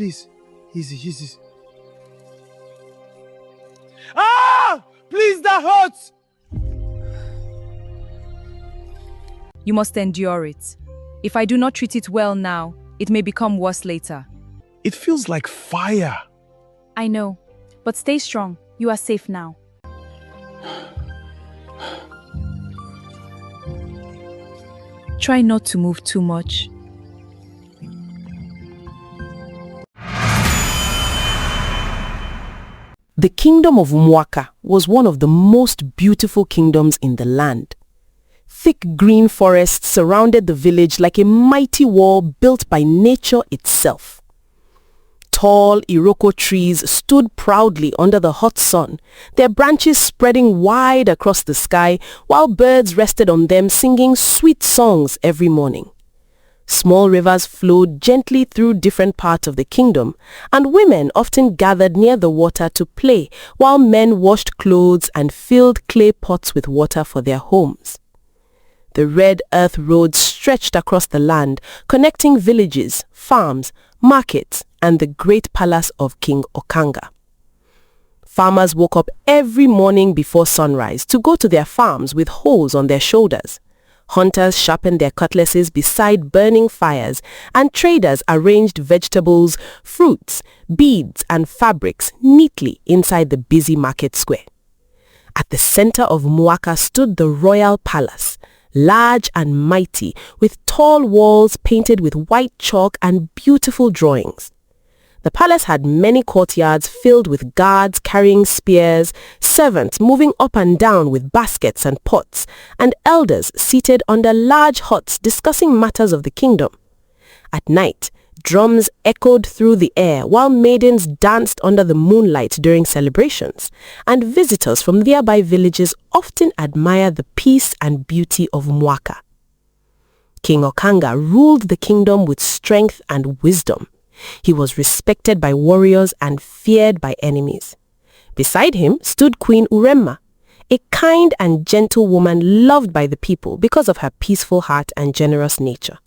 Please. Easy. Ah! Please, that hurts! You must endure it. If I do not treat it well now, it may become worse later. It feels like fire. I know, but stay strong. You are safe now. Try not to move too much. The kingdom of Umuaka was one of the most beautiful kingdoms in the land. Thick green forests surrounded the village like a mighty wall built by nature itself. Tall Iroko trees stood proudly under the hot sun, their branches spreading wide across the sky while birds rested on them singing sweet songs every morning. Small rivers flowed gently through different parts of the kingdom, and women often gathered near the water to play while men washed clothes and filled clay pots with water for their homes. The red earth roads stretched across the land, connecting villages, farms, markets, and the great palace of King Okanga. Farmers woke up every morning before sunrise to go to their farms with hoes on their shoulders. Hunters sharpened their cutlasses beside burning fires, and traders arranged vegetables, fruits, beads, and fabrics neatly inside the busy market square. At the center of Umuaka stood the royal palace, large and mighty, with tall walls painted with white chalk and beautiful drawings. The palace had many courtyards filled with guards carrying spears, servants moving up and down with baskets and pots, and elders seated under large huts discussing matters of the kingdom. At night, drums echoed through the air while maidens danced under the moonlight during celebrations, and visitors from nearby villages often admired the peace and beauty of Umuaka. King Okanga ruled the kingdom with strength and wisdom. He was respected by warriors and feared by enemies. Beside him stood Queen Uremma, a kind and gentle woman loved by the people because of her peaceful heart and generous nature.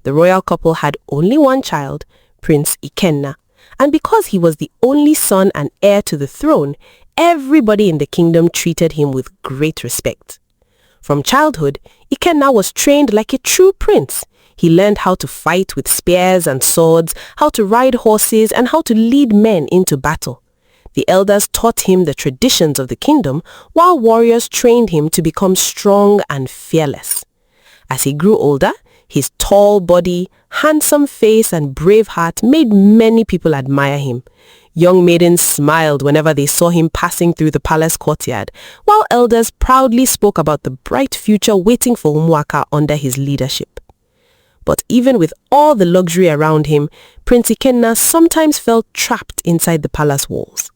The royal couple had only one child, Prince Ikenna, and because he was the only son and heir to the throne, everybody in the kingdom treated him with great respect. From childhood, Ikenna was trained like a true prince. He learned how to fight with spears and swords, how to ride horses, and how to lead men into battle. The elders taught him the traditions of the kingdom, while warriors trained him to become strong and fearless. As he grew older, his tall body, handsome face, and brave heart made many people admire him. Young maidens smiled whenever they saw him passing through the palace courtyard, while elders proudly spoke about the bright future waiting for Umuaka under his leadership. But even with all the luxury around him, Prince Ikenna sometimes felt trapped inside the palace walls.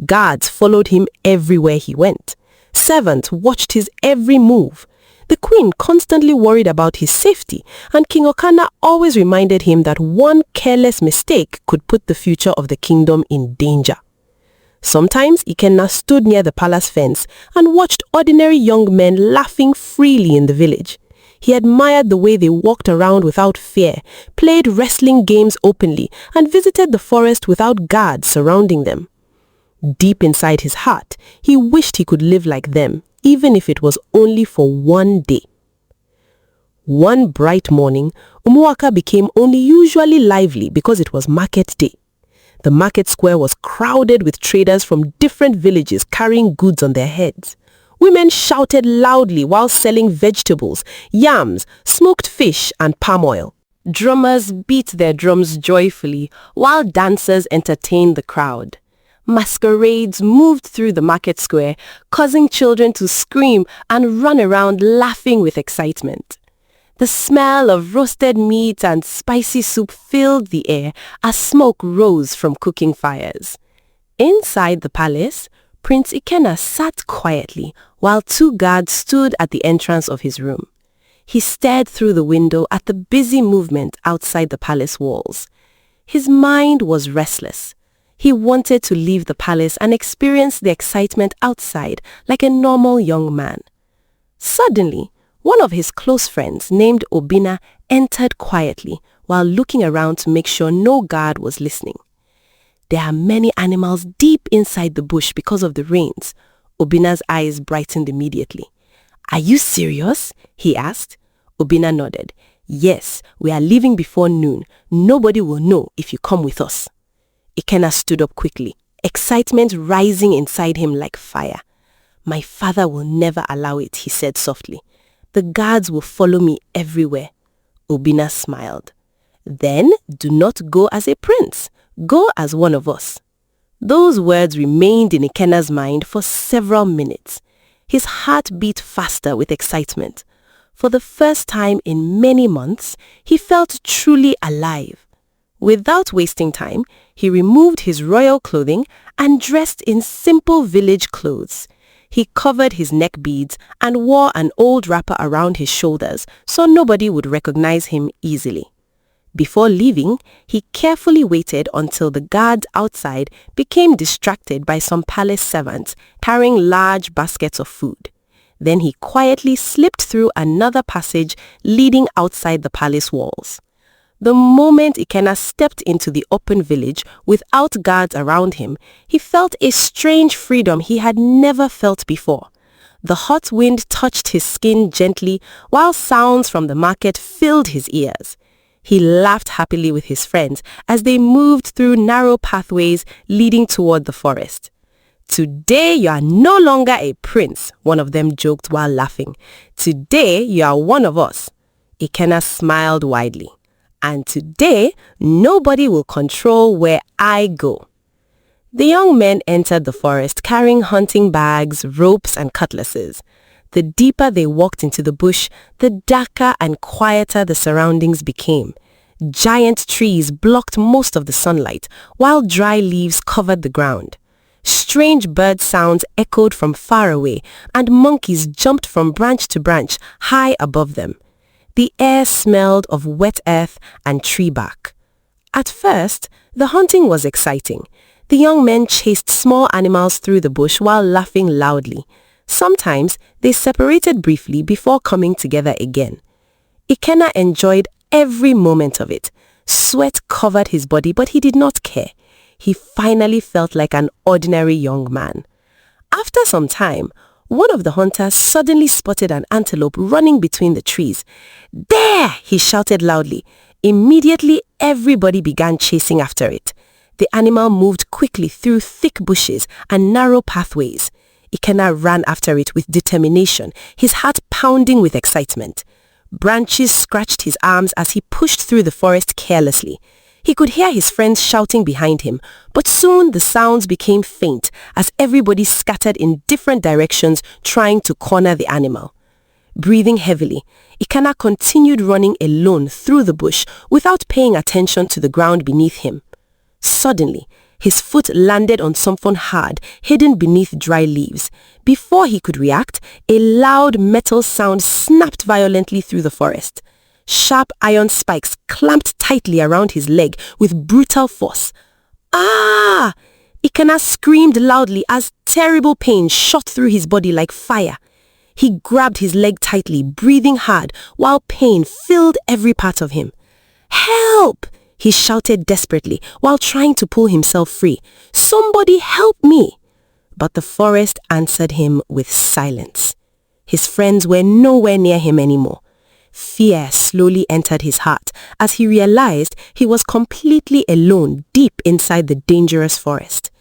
Guards followed him everywhere he went. Servants watched his every move. The queen constantly worried about his safety, and King Okanga always reminded him that one careless mistake could put the future of the kingdom in danger. Sometimes Ikenna stood near the palace fence and watched ordinary young men laughing freely in the village. He admired the way they walked around without fear, played wrestling games openly, and visited the forest without guards surrounding them. Deep inside his heart, he wished he could live like them, even if it was only for one day. One bright morning, Umuaka became unusually lively because it was market day. The market square was crowded with traders from different villages carrying goods on their heads. Women shouted loudly while selling vegetables, yams, smoked fish, and palm oil. Drummers beat their drums joyfully while dancers entertained the crowd. Masquerades moved through the market square, causing children to scream and run around laughing with excitement. The smell of roasted meat and spicy soup filled the air as smoke rose from cooking fires. Inside the palace, Prince Ikenna sat quietly while two guards stood at the entrance of his room. He stared through the window at the busy movement outside the palace walls. His mind was restless. He wanted to leave the palace and experience the excitement outside like a normal young man. Suddenly, one of his close friends named Obina entered quietly, while looking around to make sure no guard was listening. There are many animals deep inside the bush because of the rains. Obina's eyes brightened immediately. Are you serious? He asked. Obina nodded. Yes, we are leaving before noon. Nobody will know if you come with us. Ikenna stood up quickly, excitement rising inside him like fire. My father will never allow it, he said softly. The guards will follow me everywhere. Obina smiled. Then do not go as a prince. Go as one of us. Those words remained in Ikenna's mind for several minutes. His heart beat faster with excitement. For the first time in many months, he felt truly alive. Without wasting time, he removed his royal clothing and dressed in simple village clothes. He covered his neck beads and wore an old wrapper around his shoulders so nobody would recognize him easily. Before leaving, he carefully waited until the guards outside became distracted by some palace servants carrying large baskets of food. Then he quietly slipped through another passage leading outside the palace walls. The moment Ikenna stepped into the open village without guards around him, he felt a strange freedom he had never felt before. The hot wind touched his skin gently while sounds from the market filled his ears. He laughed happily with his friends as they moved through narrow pathways leading toward the forest. Today you are no longer a prince, one of them joked while laughing. Today you are one of us. Ikenna smiled widely. And today nobody will control where I go. The young men entered the forest carrying hunting bags, ropes, and cutlasses. The deeper they walked into the bush, the darker and quieter the surroundings became. Giant trees blocked most of the sunlight, while dry leaves covered the ground. Strange bird sounds echoed from far away, and monkeys jumped from branch to branch high above them. The air smelled of wet earth and tree bark. At first, the hunting was exciting. The young men chased small animals through the bush while laughing loudly. Sometimes they separated briefly before coming together again. Ikenna enjoyed every moment of it. Sweat covered his body, but he did not care. He finally felt like an ordinary young man. After some time, one of the hunters suddenly spotted an antelope running between the trees. There! He shouted loudly. Immediately, everybody began chasing after it. The animal moved quickly through thick bushes and narrow pathways. Ikenna ran after it with determination, his heart pounding with excitement. Branches scratched his arms as he pushed through the forest carelessly. He could hear his friends shouting behind him, but soon the sounds became faint as everybody scattered in different directions trying to corner the animal. Breathing heavily, Ikenna continued running alone through the bush without paying attention to the ground beneath him. Suddenly, his foot landed on something hard, hidden beneath dry leaves. Before he could react, a loud metal sound snapped violently through the forest. Sharp iron spikes clamped tightly around his leg with brutal force. Ah! Ikenna screamed loudly as terrible pain shot through his body like fire. He grabbed his leg tightly, breathing hard, while pain filled every part of him. Help! He shouted desperately while trying to pull himself free. Somebody help me! But the forest answered him with silence. His friends were nowhere near him anymore. Fear slowly entered his heart as he realized he was completely alone deep inside the dangerous forest.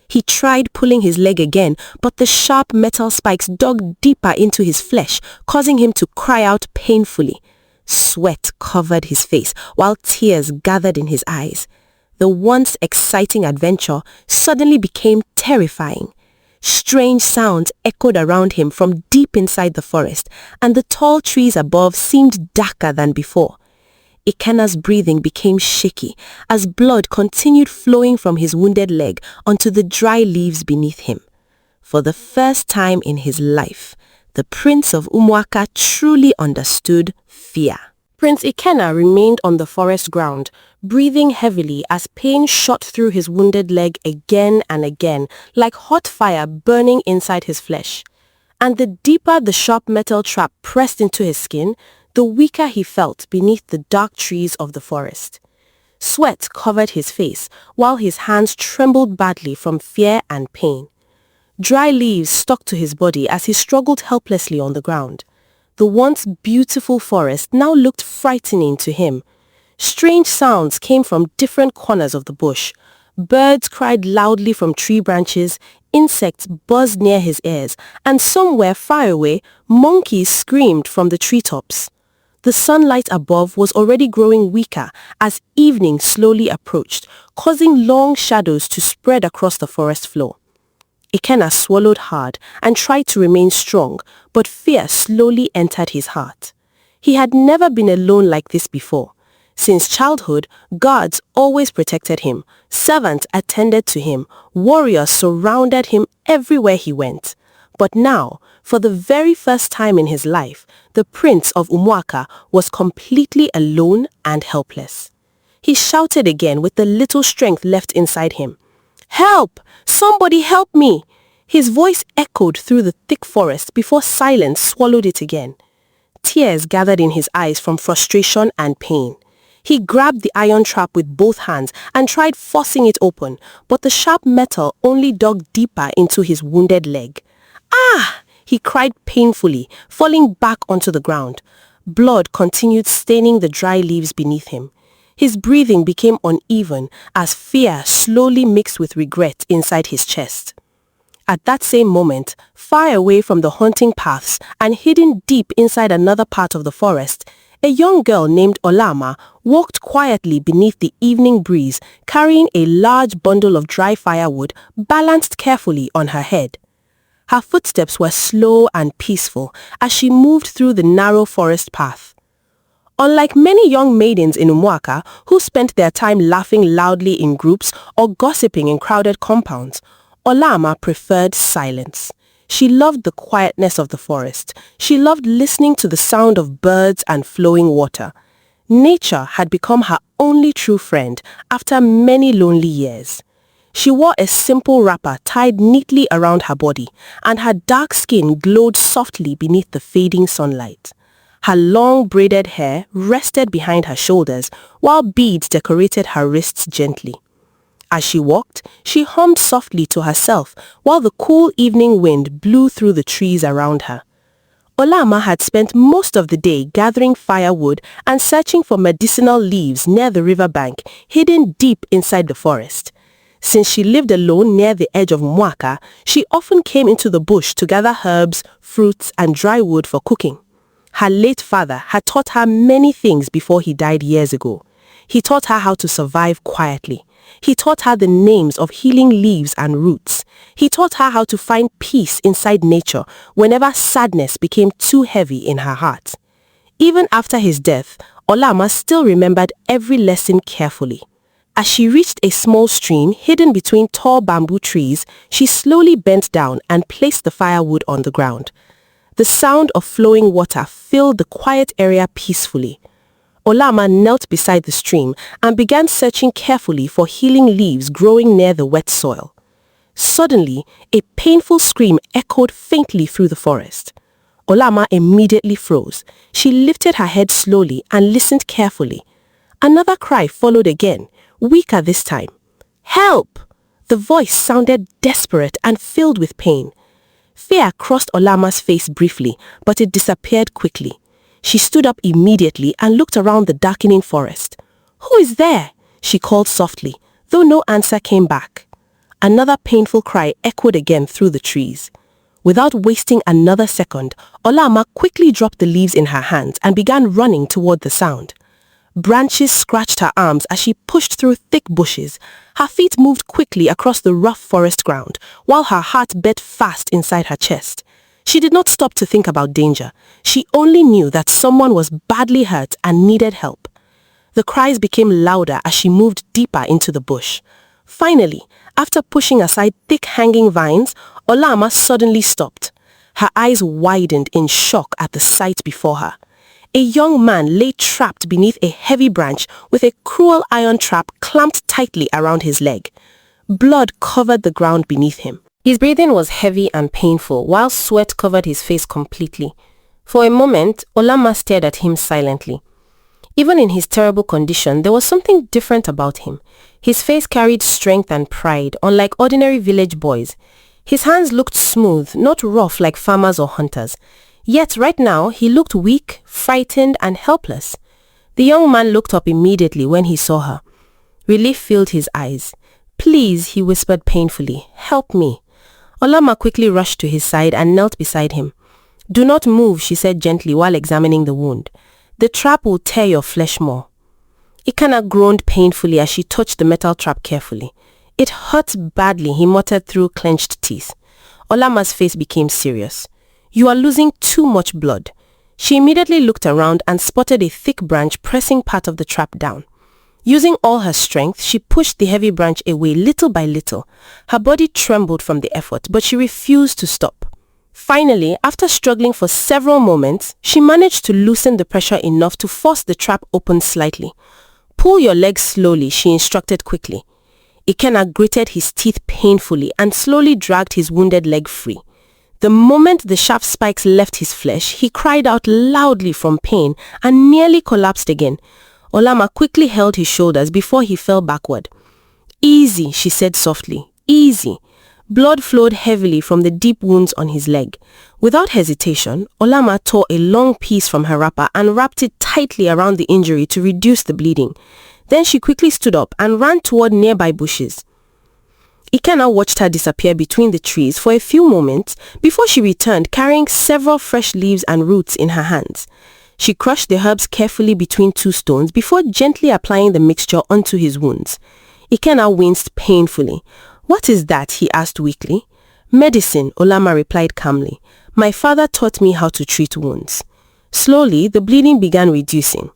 He tried pulling his leg again, but the sharp metal spikes dug deeper into his flesh, causing him to cry out painfully. Sweat covered his face while tears gathered in his eyes. The once exciting adventure suddenly became terrifying. Strange sounds echoed around him from deep inside the forest, and the tall trees above seemed darker than before. Ikenna's breathing became shaky as blood continued flowing from his wounded leg onto the dry leaves beneath him. For the first time in his life, the Prince of Umuaka truly understood fear. Prince Ikenna remained on the forest ground, breathing heavily as pain shot through his wounded leg again and again, like hot fire burning inside his flesh. And the deeper the sharp metal trap pressed into his skin, the weaker he felt beneath the dark trees of the forest. Sweat covered his face, while his hands trembled badly from fear and pain. Dry leaves stuck to his body as he struggled helplessly on the ground. The once beautiful forest now looked frightening to him. Strange sounds came from different corners of the bush. Birds cried loudly from tree branches, insects buzzed near his ears, and somewhere far away, monkeys screamed from the treetops. The sunlight above was already growing weaker as evening slowly approached, causing long shadows to spread across the forest floor. Ikenna swallowed hard and tried to remain strong, but fear slowly entered his heart. He had never been alone like this before. Since childhood, guards always protected him, servants attended to him, warriors surrounded him everywhere he went. But now, for the very first time in his life, the prince of Umuaka was completely alone and helpless. He shouted again with the little strength left inside him. "Help! Somebody help me!" His voice echoed through the thick forest before silence swallowed it again. Tears gathered in his eyes from frustration and pain. He grabbed the iron trap with both hands and tried forcing it open, but the sharp metal only dug deeper into his wounded leg. "Ah!" he cried painfully, falling back onto the ground. Blood continued staining the dry leaves beneath him. His breathing became uneven as fear slowly mixed with regret inside his chest. At that same moment, far away from the hunting paths and hidden deep inside another part of the forest, a young girl named Olama walked quietly beneath the evening breeze, carrying a large bundle of dry firewood balanced carefully on her head. Her footsteps were slow and peaceful as she moved through the narrow forest path. Unlike many young maidens in Umuaka who spent their time laughing loudly in groups or gossiping in crowded compounds, Olama preferred silence. She loved the quietness of the forest. She loved listening to the sound of birds and flowing water. Nature had become her only true friend after many lonely years. She wore a simple wrapper tied neatly around her body, and her dark skin glowed softly beneath the fading sunlight. Her long braided hair rested behind her shoulders, while beads decorated her wrists gently. As she walked, she hummed softly to herself while the cool evening wind blew through the trees around her. Olama had spent most of the day gathering firewood and searching for medicinal leaves near the riverbank, hidden deep inside the forest. Since she lived alone near the edge of Umuaka, she often came into the bush to gather herbs, fruits, and dry wood for cooking. Her late father had taught her many things before he died years ago. He taught her how to survive quietly. He taught her the names of healing leaves and roots. He taught her how to find peace inside nature whenever sadness became too heavy in her heart. Even after his death, Olama still remembered every lesson carefully. As she reached a small stream hidden between tall bamboo trees, she slowly bent down and placed the firewood on the ground. The sound of flowing water filled the quiet area peacefully. Olama knelt beside the stream and began searching carefully for healing leaves growing near the wet soil. Suddenly, a painful scream echoed faintly through the forest. Olama immediately froze. She lifted her head slowly and listened carefully. Another cry followed again, weaker this time. "Help!" The voice sounded desperate and filled with pain. Fear crossed Olama's face briefly, but it disappeared quickly. She stood up immediately and looked around the darkening forest. "Who is there?" she called softly, though no answer came back. Another painful cry echoed again through the trees. Without wasting another second, Olama quickly dropped the leaves in her hands and began running toward the sound. Branches scratched her arms as she pushed through thick bushes. Her feet moved quickly across the rough forest ground, while her heart beat fast inside her chest. She did not stop to think about danger. She only knew that someone was badly hurt and needed help. The cries became louder as she moved deeper into the bush. Finally, after pushing aside thick hanging vines, Olama suddenly stopped. Her eyes widened in shock at the sight before her. A young man lay trapped beneath a heavy branch with a cruel iron trap clamped tightly around his leg. Blood covered the ground beneath him. His breathing was heavy and painful, while sweat covered his face completely. For a moment, Olama stared at him silently. Even in his terrible condition, there was something different about him. His face carried strength and pride, unlike ordinary village boys. His hands looked smooth, not rough like farmers or hunters. Yet right now, he looked weak, frightened, and helpless. The young man looked up immediately when he saw her. Relief filled his eyes. "Please," he whispered painfully, "help me." Olama quickly rushed to his side and knelt beside him. "Do not move," she said gently while examining the wound. "The trap will tear your flesh more." Ikenna groaned painfully as she touched the metal trap carefully. "It hurts badly," he muttered through clenched teeth. Olama's face became serious. "You are losing too much blood." She immediately looked around and spotted a thick branch pressing part of the trap down. Using all her strength, she pushed the heavy branch away little by little. Her body trembled from the effort, but she refused to stop. Finally, after struggling for several moments, she managed to loosen the pressure enough to force the trap open slightly. "Pull your legs slowly," she instructed quickly. Ikenna gritted his teeth painfully and slowly dragged his wounded leg free. The moment the sharp spikes left his flesh, he cried out loudly from pain and nearly collapsed again. Olama quickly held his shoulders before he fell backward. "Easy," she said softly. "Easy." Blood flowed heavily from the deep wounds on his leg. Without hesitation, Olama tore a long piece from her wrapper and wrapped it tightly around the injury to reduce the bleeding. Then she quickly stood up and ran toward nearby bushes. Ikenna watched her disappear between the trees for a few moments before she returned carrying several fresh leaves and roots in her hands. She crushed the herbs carefully between two stones before gently applying the mixture onto his wounds. Ikenna winced painfully. "What is that?" he asked weakly. "Medicine," Olama replied calmly. "My father taught me how to treat wounds." Slowly, the bleeding began reducing.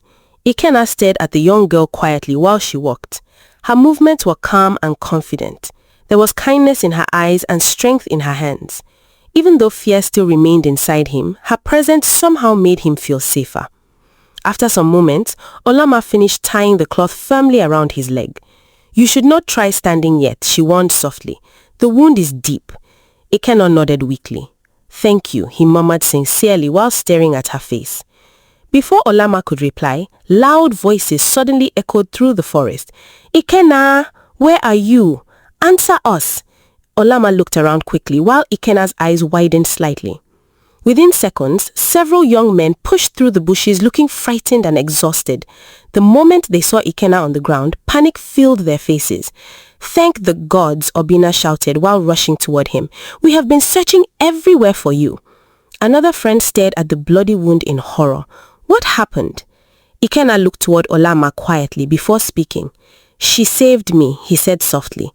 Ikenna stared at the young girl quietly while she walked. Her movements were calm and confident. There was kindness in her eyes and strength in her hands. Even though fear still remained inside him, her presence somehow made him feel safer. After some moments, Olama finished tying the cloth firmly around his leg. "You should not try standing yet," she warned softly. "The wound is deep." Ikenna nodded weakly. "Thank you," he murmured sincerely while staring at her face. Before Olama could reply, loud voices suddenly echoed through the forest. "Ikenna, where are you? Answer us!" Olama looked around quickly while Ikenna's eyes widened slightly. Within seconds, several young men pushed through the bushes looking frightened and exhausted. The moment they saw Ikenna on the ground, panic filled their faces. "Thank the gods," Obina shouted while rushing toward him. "We have been searching everywhere for you." Another friend stared at the bloody wound in horror. "What happened?" Ikenna looked toward Olama quietly before speaking. "She saved me," he said softly.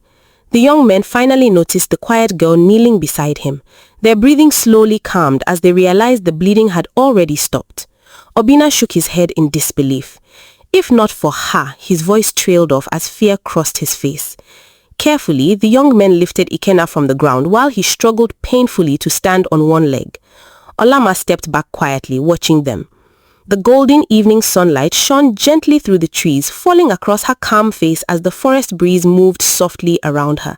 The young men finally noticed the quiet girl kneeling beside him. Their breathing slowly calmed as they realized the bleeding had already stopped. Obina shook his head in disbelief. If not for her, his voice trailed off as fear crossed his face. Carefully, the young men lifted Ikenna from the ground while he struggled painfully to stand on one leg. Olama stepped back quietly, watching them. The golden evening sunlight shone gently through the trees, falling across her calm face as the forest breeze moved softly around her.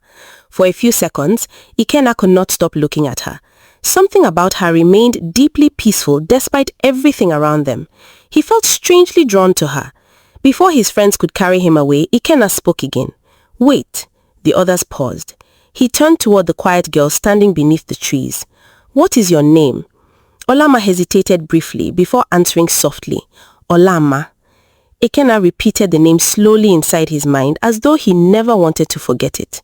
For a few seconds, Ikenna could not stop looking at her. Something about her remained deeply peaceful despite everything around them. He felt strangely drawn to her. Before his friends could carry him away, Ikenna spoke again. "Wait." The others paused. He turned toward the quiet girl standing beneath the trees. "What is your name?" Olama hesitated briefly before answering softly, "Olama." Ikenna repeated the name slowly inside his mind as though he never wanted to forget it.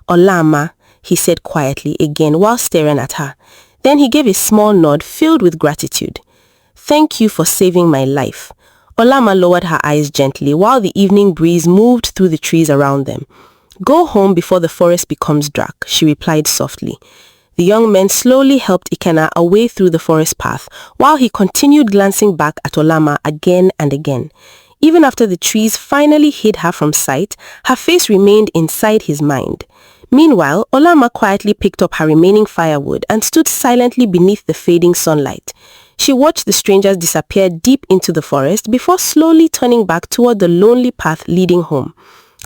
"Olama," he said quietly again while staring at her. Then he gave a small nod filled with gratitude. "Thank you for saving my life." Olama lowered her eyes gently while the evening breeze moved through the trees around them. "Go home before the forest becomes dark," she replied softly. The young men slowly helped Ikenna away through the forest path while he continued glancing back at Olama again and again. Even after the trees finally hid her from sight, her face remained inside his mind. Meanwhile, Olama quietly picked up her remaining firewood and stood silently beneath the fading sunlight. She watched the strangers disappear deep into the forest before slowly turning back toward the lonely path leading home.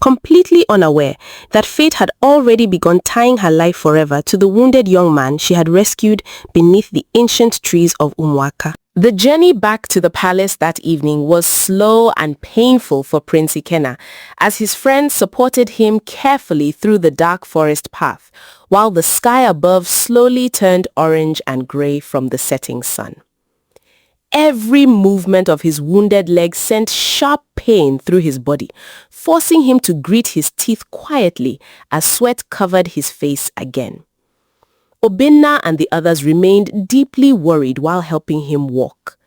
completely unaware that fate had already begun tying her life forever to the wounded young man she had rescued beneath the ancient trees of Umuaka. The journey back to the palace that evening was slow and painful for Prince Ikenna, as his friends supported him carefully through the dark forest path, while the sky above slowly turned orange and grey from the setting sun. Every movement of his wounded leg sent sharp pain through his body, forcing him to grit his teeth quietly as sweat covered his face again. Obinna and the others remained deeply worried while helping him walk.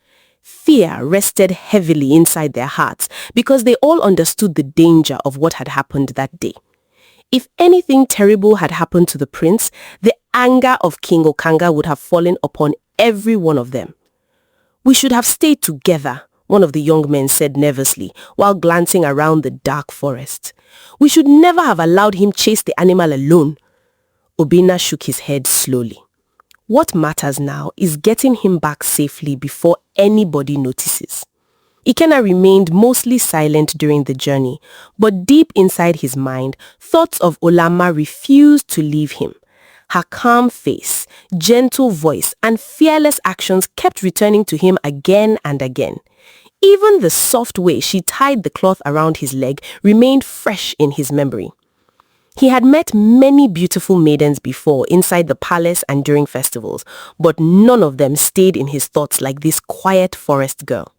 Fear rested heavily inside their hearts because they all understood the danger of what had happened that day. If anything terrible had happened to the prince, the anger of King Okanga would have fallen upon every one of them. "We should have stayed together," one of the young men said nervously while glancing around the dark forest. "We should never have allowed him chase the animal alone." Obinna shook his head slowly. "What matters now is getting him back safely before anybody notices." Ikenna remained mostly silent during the journey, but deep inside his mind, thoughts of Olama refused to leave him. Her calm face, gentle voice, and fearless actions kept returning to him again and again. Even the soft way she tied the cloth around his leg remained fresh in his memory. He had met many beautiful maidens before inside the palace and during festivals, but none of them stayed in his thoughts like this quiet forest girl.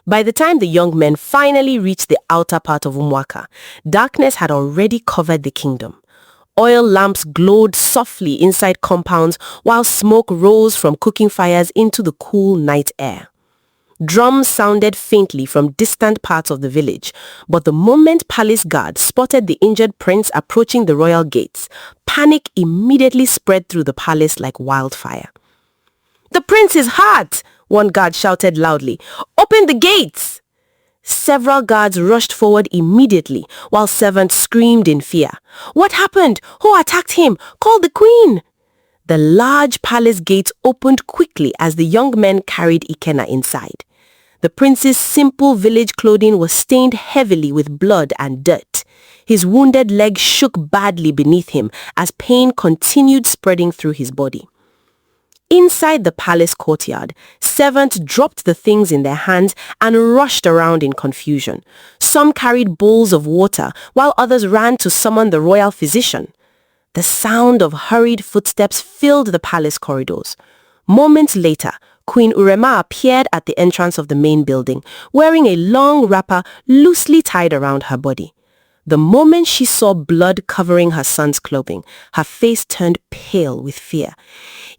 By the time the young men finally reached the outer part of Umuaka, darkness had already covered the kingdom. Oil lamps glowed softly inside compounds while smoke rose from cooking fires into the cool night air. Drums sounded faintly from distant parts of the village, but the moment palace guards spotted the injured prince approaching the royal gates, panic immediately spread through the palace like wildfire. "The prince is hurt!" one guard shouted loudly. "Open the gates!" Several guards rushed forward immediately, while servants screamed in fear. "What happened? Who attacked him? Call the queen!" The large palace gates opened quickly as the young men carried Ikenna inside. The prince's simple village clothing was stained heavily with blood and dirt. His wounded leg shook badly beneath him as pain continued spreading through his body. Inside the palace courtyard, servants dropped the things in their hands and rushed around in confusion. Some carried bowls of water, while others ran to summon the royal physician. The sound of hurried footsteps filled the palace corridors. Moments later, Queen Urema appeared at the entrance of the main building, wearing a long wrapper loosely tied around her body. The moment she saw blood covering her son's clothing, her face turned pale with fear.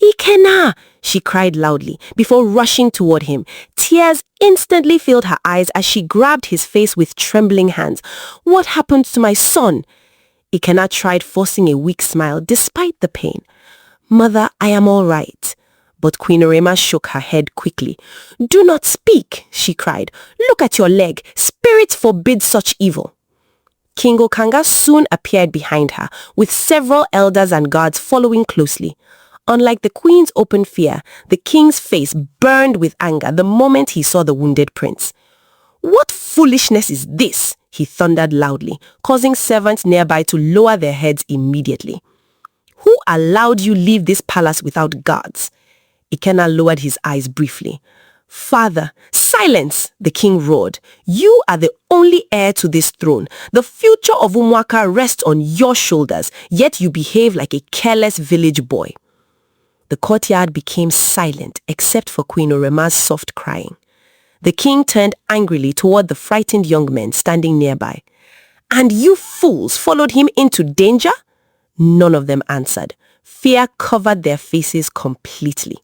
"Ikenna!" she cried loudly before rushing toward him. Tears instantly filled her eyes as she grabbed his face with trembling hands. "What happened to my son?" Ikenna tried forcing a weak smile despite the pain. "Mother, I am all right." But Queen Urema shook her head quickly. "Do not speak," she cried. "Look at your leg. Spirits forbid such evil." King Okanga soon appeared behind her, with several elders and guards following closely. Unlike the queen's open fear, the king's face burned with anger the moment he saw the wounded prince. "What foolishness is this?" he thundered loudly, causing servants nearby to lower their heads immediately. "Who allowed you leave this palace without guards?" Ikenna lowered his eyes briefly. "Father, silence!" the king roared. "You are the only heir to this throne. The future of Umuaka rests on your shoulders, yet you behave like a careless village boy." The courtyard became silent except for Queen Urema's soft crying. The king turned angrily toward the frightened young men standing nearby. "And you fools followed him into danger?" None of them answered. Fear covered their faces completely.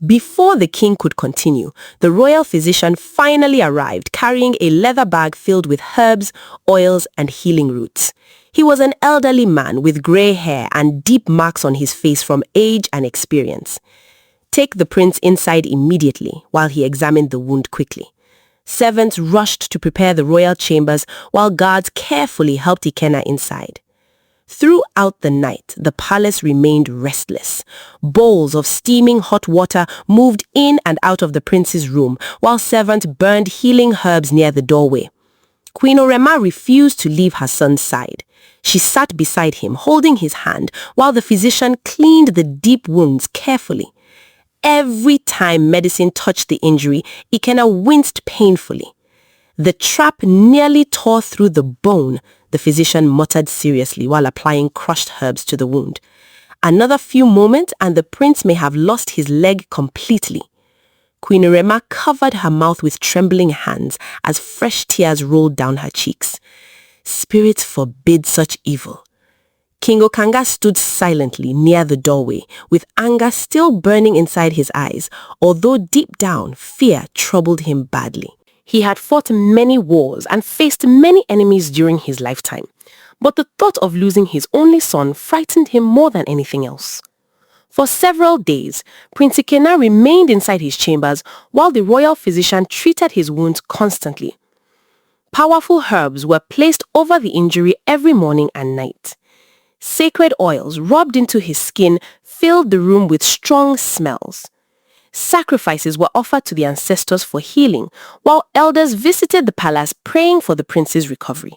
Before the king could continue, the royal physician finally arrived carrying a leather bag filled with herbs, oils, and healing roots. He was an elderly man with grey hair and deep marks on his face from age and experience. "Take the prince inside immediately," while he examined the wound quickly. Servants rushed to prepare the royal chambers while guards carefully helped Ikenna inside. Throughout the night, the palace remained restless. Bowls of steaming hot water moved in and out of the prince's room, while servants burned healing herbs near the doorway. Queen Orema refused to leave her son's side. She sat beside him, holding his hand, while the physician cleaned the deep wounds carefully. Every time medicine touched the injury, Ikenna winced painfully. "The trap nearly tore through the bone," the physician muttered seriously while applying crushed herbs to the wound. "Another few moments and the prince may have lost his leg completely." Queen Orema covered her mouth with trembling hands as fresh tears rolled down her cheeks. "Spirits forbid such evil." King Okanga stood silently near the doorway, with anger still burning inside his eyes, although deep down, fear troubled him badly. He had fought many wars and faced many enemies during his lifetime, but the thought of losing his only son frightened him more than anything else. For several days, Prince Ikenna remained inside his chambers while the royal physician treated his wounds constantly. Powerful herbs were placed over the injury every morning and night. Sacred oils rubbed into his skin filled the room with strong smells. Sacrifices were offered to the ancestors for healing, while elders visited the palace praying for the prince's recovery.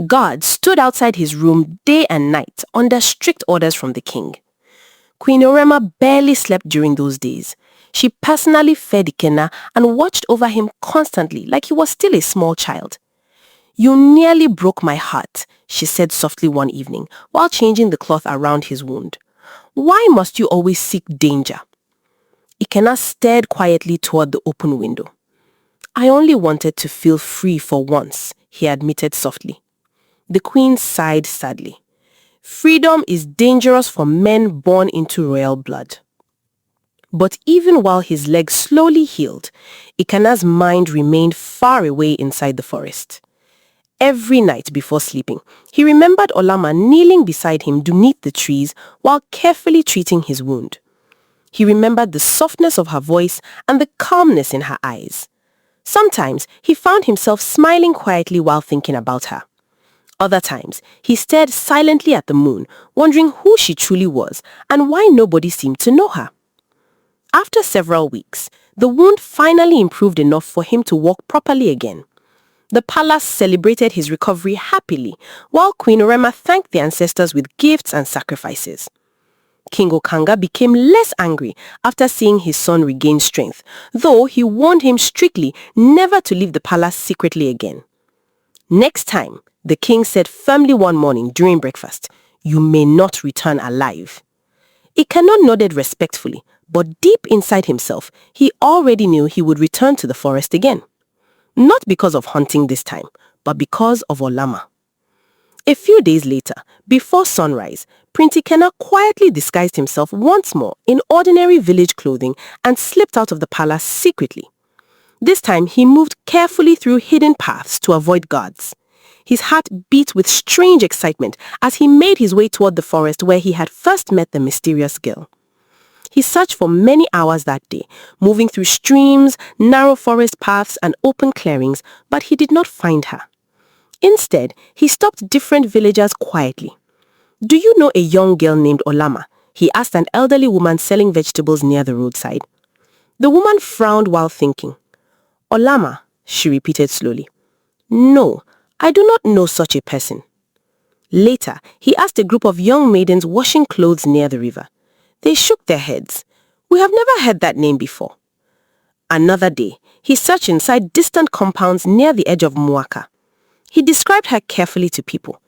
Guards stood outside his room day and night under strict orders from the king. Queen Orema barely slept during those days. She personally fed Ikenna and watched over him constantly like he was still a small child. "You nearly broke my heart," she said softly one evening while changing the cloth around his wound. "Why must you always seek danger?" Ikenna stared quietly toward the open window. "I only wanted to feel free for once," he admitted softly. The queen sighed sadly. "Freedom is dangerous for men born into royal blood." But even while his leg slowly healed, Ikenna's mind remained far away inside the forest. Every night before sleeping, he remembered Olama kneeling beside him beneath the trees while carefully treating his wound. He remembered the softness of her voice and the calmness in her eyes. Sometimes he found himself smiling quietly while thinking about her. Other times, he stared silently at the moon, wondering who she truly was and why nobody seemed to know her. After several weeks, the wound finally improved enough for him to walk properly again. The palace celebrated his recovery happily, while Queen Orema thanked the ancestors with gifts and sacrifices. King Okanga became less angry after seeing his son regain strength, though he warned him strictly never to leave the palace secretly again. "Next time," the king said firmly one morning during breakfast, "you may not return alive." Ikenna nodded respectfully, but deep inside himself, he already knew he would return to the forest again. Not because of hunting this time, but because of Olama. A few days later, before sunrise, Prince Ikenna quietly disguised himself once more in ordinary village clothing and slipped out of the palace secretly. This time, he moved carefully through hidden paths to avoid guards. His heart beat with strange excitement as he made his way toward the forest where he had first met the mysterious girl. He searched for many hours that day, moving through streams, narrow forest paths, and open clearings, but he did not find her. Instead, he stopped different villagers quietly. "Do you know a young girl named Olama?" he asked an elderly woman selling vegetables near the roadside. The woman frowned while thinking. "Olama," she repeated slowly. "No, I do not know such a person." Later, he asked a group of young maidens washing clothes near the river. They shook their heads. "We have never heard that name before." Another day, he searched inside distant compounds near the edge of Umuaka. He described her carefully to people.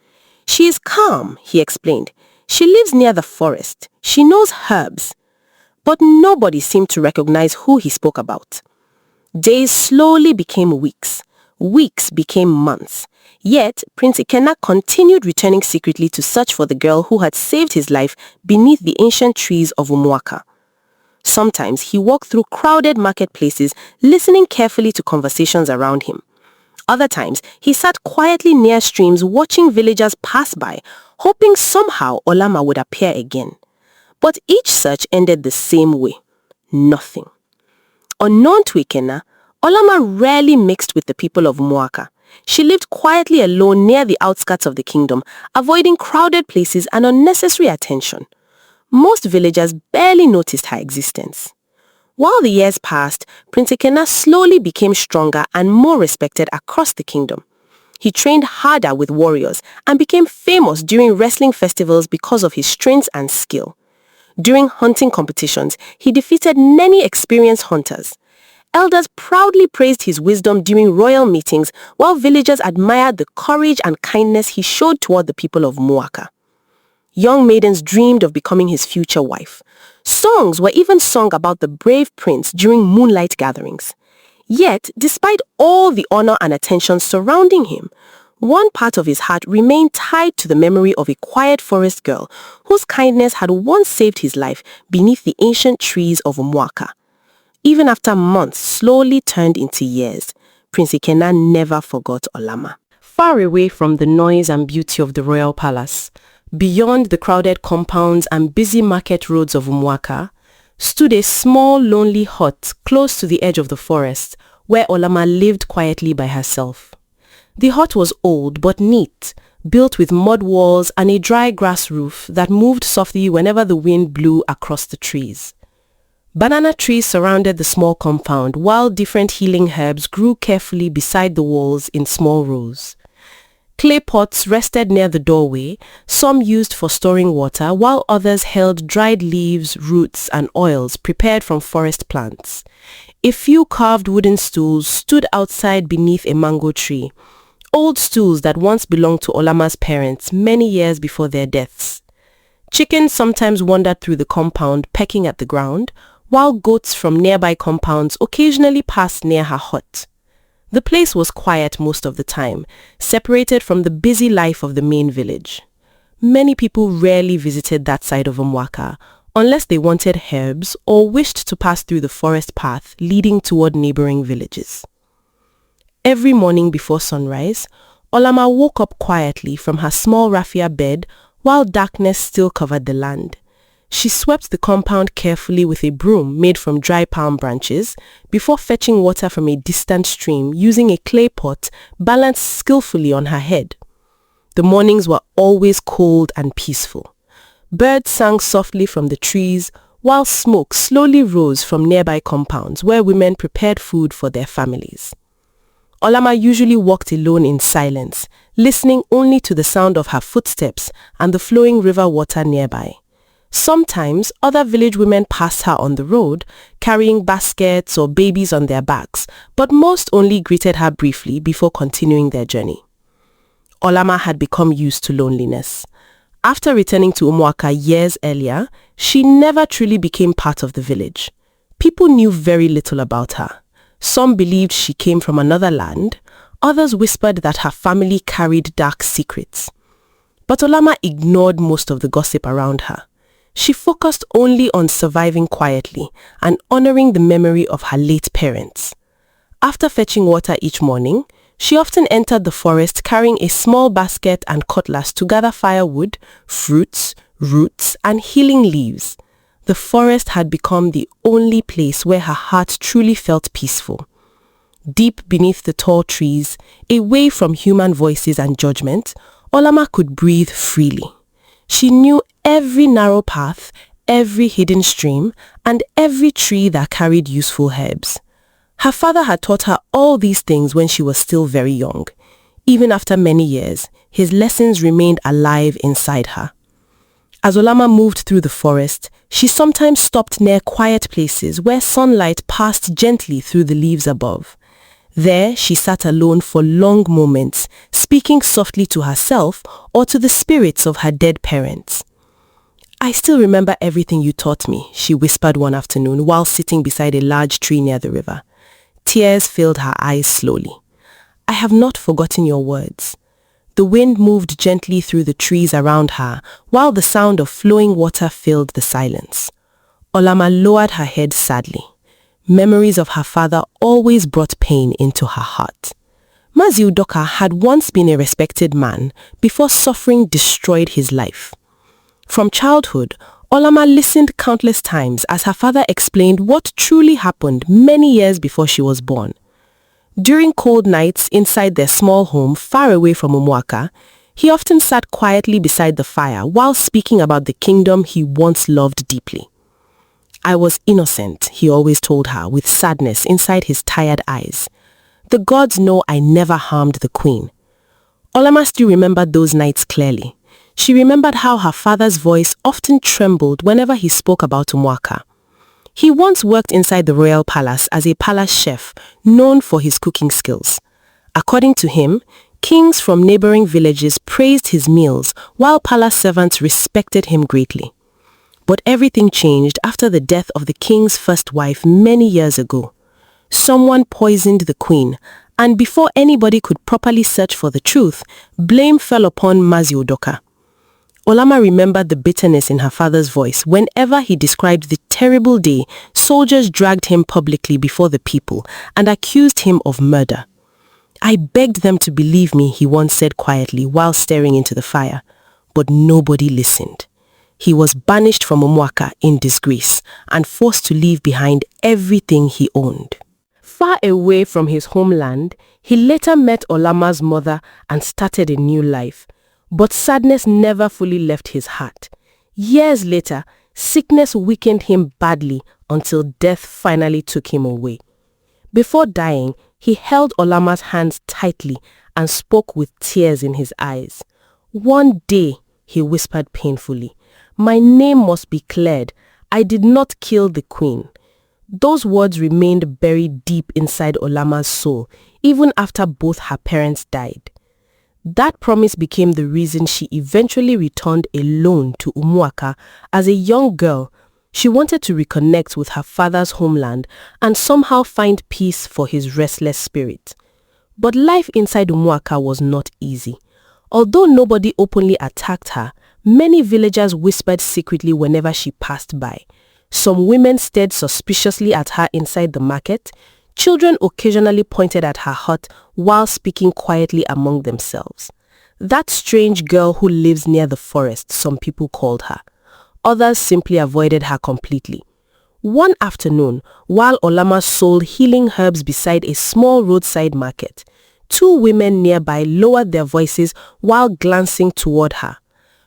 "She is calm," he explained. "She lives near the forest. She knows herbs." But nobody seemed to recognize who he spoke about. Days slowly became weeks. Weeks became months. Yet, Prince Ikenna continued returning secretly to search for the girl who had saved his life beneath the ancient trees of Umuaka. Sometimes he walked through crowded marketplaces, listening carefully to conversations around him. Other times, he sat quietly near streams watching villagers pass by, hoping somehow Olama would appear again. But each search ended the same way. Nothing. Unknown to Ikenna, Olama rarely mixed with the people of Umuaka. She lived quietly alone near the outskirts of the kingdom, avoiding crowded places and unnecessary attention. Most villagers barely noticed her existence. While the years passed, Prince Ikenna slowly became stronger and more respected across the kingdom. He trained harder with warriors and became famous during wrestling festivals because of his strength and skill. During hunting competitions, he defeated many experienced hunters. Elders proudly praised his wisdom during royal meetings, while villagers admired the courage and kindness he showed toward the people of Umuaka. Young maidens dreamed of becoming his future wife. Songs were even sung about the brave prince during moonlight gatherings. Yet, despite all the honor and attention surrounding him, one part of his heart remained tied to the memory of a quiet forest girl whose kindness had once saved his life beneath the ancient trees of Umuaka. Even after months slowly turned into years, Prince Ikenna never forgot Olama. Far away from the noise and beauty of the royal palace, beyond the crowded compounds and busy market roads of Umuaka, stood a small lonely hut close to the edge of the forest where Olama lived quietly by herself. The hut was old but neat, built with mud walls and a dry grass roof that moved softly whenever the wind blew across the trees. Banana trees surrounded the small compound, while different healing herbs grew carefully beside the walls in small rows. Clay pots rested near the doorway, some used for storing water, while others held dried leaves, roots, and oils prepared from forest plants. A few carved wooden stools stood outside beneath a mango tree, old stools that once belonged to Olama's parents many years before their deaths. Chickens sometimes wandered through the compound, pecking at the ground, while goats from nearby compounds occasionally passed near her hut. The place was quiet most of the time, separated from the busy life of the main village. Many people rarely visited that side of Umuaka, unless they wanted herbs or wished to pass through the forest path leading toward neighboring villages. Every morning before sunrise, Olama woke up quietly from her small raffia bed while darkness still covered the land. She swept the compound carefully with a broom made from dry palm branches before fetching water from a distant stream using a clay pot balanced skillfully on her head. The mornings were always cold and peaceful. Birds sang softly from the trees, while smoke slowly rose from nearby compounds where women prepared food for their families. Olama usually walked alone in silence, listening only to the sound of her footsteps and the flowing river water nearby. Sometimes, other village women passed her on the road, carrying baskets or babies on their backs, but most only greeted her briefly before continuing their journey. Olama had become used to loneliness. After returning to Umuaka years earlier, she never truly became part of the village. People knew very little about her. Some believed she came from another land, others whispered that her family carried dark secrets. But Olama ignored most of the gossip around her. She focused only on surviving quietly and honoring the memory of her late parents. After fetching water each morning, she often entered the forest carrying a small basket and cutlass to gather firewood, fruits, roots, and healing leaves. The forest had become the only place where her heart truly felt peaceful. Deep beneath the tall trees, away from human voices and judgment, Olama could breathe freely. She knew every narrow path, every hidden stream, and every tree that carried useful herbs. Her father had taught her all these things when she was still very young. Even after many years, his lessons remained alive inside her. As Olama moved through the forest, she sometimes stopped near quiet places where sunlight passed gently through the leaves above. There, she sat alone for long moments, speaking softly to herself or to the spirits of her dead parents. "I still remember everything you taught me," she whispered one afternoon while sitting beside a large tree near the river. Tears filled her eyes slowly. "I have not forgotten your words." The wind moved gently through the trees around her, while the sound of flowing water filled the silence. Olama lowered her head sadly. Memories of her father always brought pain into her heart. Mazi Udoka had once been a respected man before suffering destroyed his life. From childhood, Olama listened countless times as her father explained what truly happened many years before she was born. During cold nights inside their small home far away from Umuaka, he often sat quietly beside the fire while speaking about the kingdom he once loved deeply. "I was innocent," he always told her with sadness inside his tired eyes. "The gods know I never harmed the queen." Olama still remembered those nights clearly. She remembered how her father's voice often trembled whenever he spoke about Umuaka. He once worked inside the royal palace as a palace chef, known for his cooking skills. According to him, kings from neighboring villages praised his meals while palace servants respected him greatly. But everything changed after the death of the king's first wife many years ago. Someone poisoned the queen, and before anybody could properly search for the truth, blame fell upon Mazi Udoka. Olama remembered the bitterness in her father's voice whenever he described the terrible day soldiers dragged him publicly before the people and accused him of murder. "I begged them to believe me," he once said quietly while staring into the fire, but nobody listened. He was banished from Umuaka in disgrace and forced to leave behind everything he owned. Far away from his homeland, he later met Olama's mother and started a new life. But sadness never fully left his heart. Years later, sickness weakened him badly until death finally took him away. Before dying, he held Olama's hands tightly and spoke with tears in his eyes. "One day," he whispered painfully, "my name must be cleared. I did not kill the queen." Those words remained buried deep inside Olama's soul, even after both her parents died. That promise became the reason she eventually returned alone to Umuaka. As a young girl, she wanted to reconnect with her father's homeland and somehow find peace for his restless spirit. But life inside Umuaka was not easy. Although nobody openly attacked her, many villagers whispered secretly whenever she passed by. Some women stared suspiciously at her inside the market. Children occasionally pointed at her hut while speaking quietly among themselves. "That strange girl who lives near the forest," some people called her. Others simply avoided her completely. One afternoon, while Olama sold healing herbs beside a small roadside market, two women nearby lowered their voices while glancing toward her.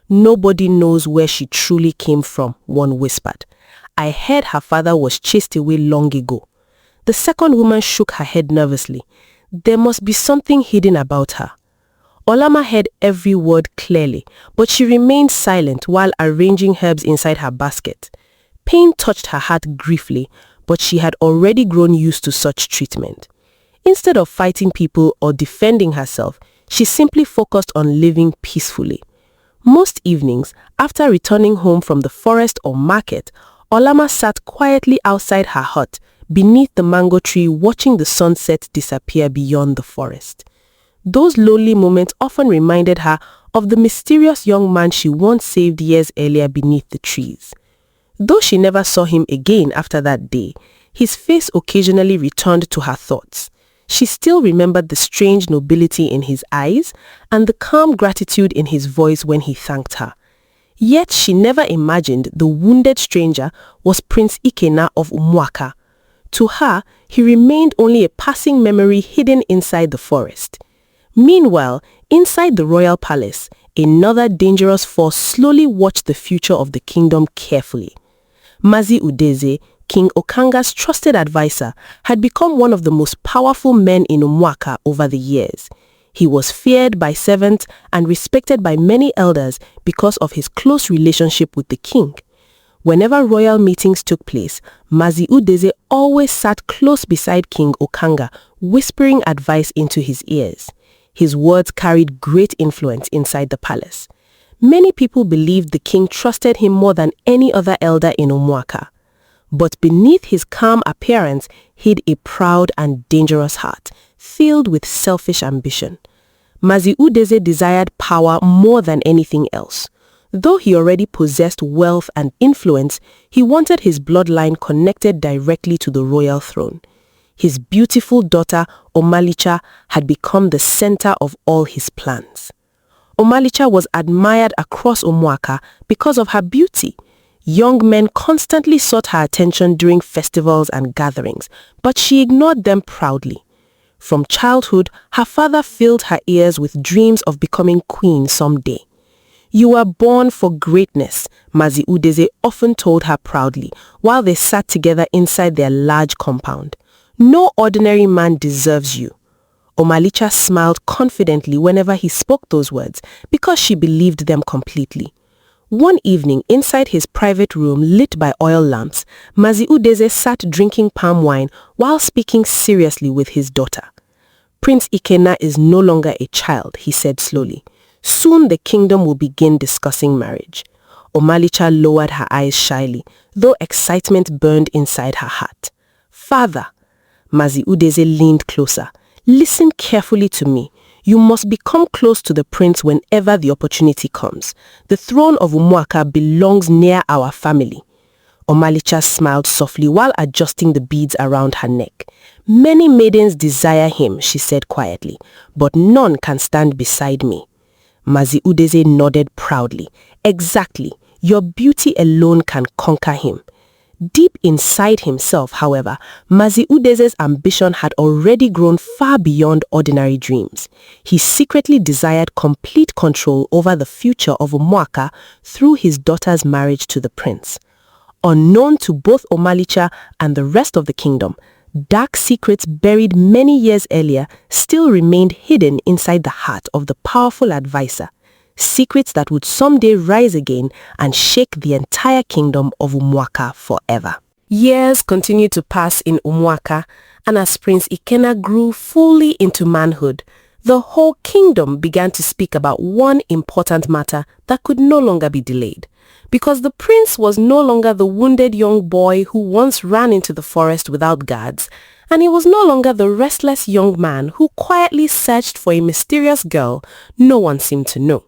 "Nobody knows where she truly came from," one whispered. "I heard her father was chased away long ago." The second woman shook her head nervously. "There must be something hidden about her." Olama heard every word clearly, but she remained silent while arranging herbs inside her basket. Pain touched her heart briefly, but she had already grown used to such treatment. Instead of fighting people or defending herself, she simply focused on living peacefully. Most evenings, after returning home from the forest or market, Olama sat quietly outside her hut, beneath the mango tree, watching the sunset disappear beyond the forest. Those lonely moments often reminded her of the mysterious young man she once saved years earlier beneath the trees. Though she never saw him again after that day, his face occasionally returned to her thoughts. She still remembered the strange nobility in his eyes and the calm gratitude in his voice when he thanked her. Yet she never imagined the wounded stranger was Prince Ikena of Umuaka. To her, he remained only a passing memory hidden inside the forest. Meanwhile, inside the royal palace, another dangerous force slowly watched the future of the kingdom carefully. Mazi Udeze, King Okanga's trusted advisor, had become one of the most powerful men in Umuaka over the years. He was feared by servants and respected by many elders because of his close relationship with the king. Whenever royal meetings took place, Mazi Udeze always sat close beside King Okanga, whispering advice into his ears. His words carried great influence inside the palace. Many people believed the king trusted him more than any other elder in Umuaka. But beneath his calm appearance hid a proud and dangerous heart, filled with selfish ambition. Mazi Udeze desired power more than anything else. Though he already possessed wealth and influence, he wanted his bloodline connected directly to the royal throne. His beautiful daughter, Omalicha, had become the center of all his plans. Omalicha was admired across Umuaka because of her beauty. Young men constantly sought her attention during festivals and gatherings, but she ignored them proudly. From childhood, her father filled her ears with dreams of becoming queen someday. "You were born for greatness," Mazi Udeze often told her proudly, while they sat together inside their large compound. "No ordinary man deserves you." Omalicha smiled confidently whenever he spoke those words because she believed them completely. One evening, inside his private room lit by oil lamps, Mazi Udeze sat drinking palm wine while speaking seriously with his daughter. Prince Ikena is no longer a child, he said slowly. Soon the kingdom will begin discussing marriage. Omalicha lowered her eyes shyly, though excitement burned inside her heart. Father, Mazi Udeze leaned closer. Listen carefully to me. You must become close to the prince whenever the opportunity comes. The throne of Umuaka belongs near our family. Omalicha smiled softly while adjusting the beads around her neck. Many maidens desire him, she said quietly, but none can stand beside me. Mazi Udeze nodded proudly. Exactly. Your beauty alone can conquer him. Deep inside himself, however, Mazi Udeze's ambition had already grown far beyond ordinary dreams. He secretly desired complete control over the future of Umuaka through his daughter's marriage to the prince. Unknown to both Omalicha and the rest of the kingdom, dark secrets buried many years earlier still remained hidden inside the heart of the powerful advisor. Secrets that would someday rise again and shake the entire kingdom of Umuaka forever. Years continued to pass in Umuaka, and as Prince Ikena grew fully into manhood, the whole kingdom began to speak about one important matter that could no longer be delayed. Because the prince was no longer the wounded young boy who once ran into the forest without guards, and he was no longer the restless young man who quietly searched for a mysterious girl no one seemed to know.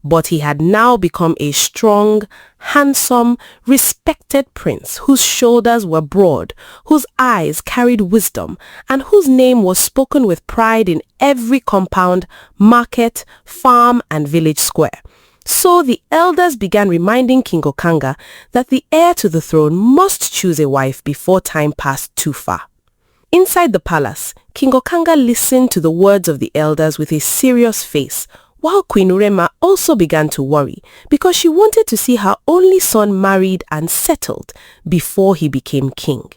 But he had now become a strong, handsome, respected prince whose shoulders were broad, whose eyes carried wisdom, and whose name was spoken with pride in every compound, market, farm, and village square. So the elders began reminding King Okanga that the heir to the throne must choose a wife before time passed too far. Inside the palace, King Okanga listened to the words of the elders with a serious face, while Queen Urema also began to worry because she wanted to see her only son married and settled before he became king.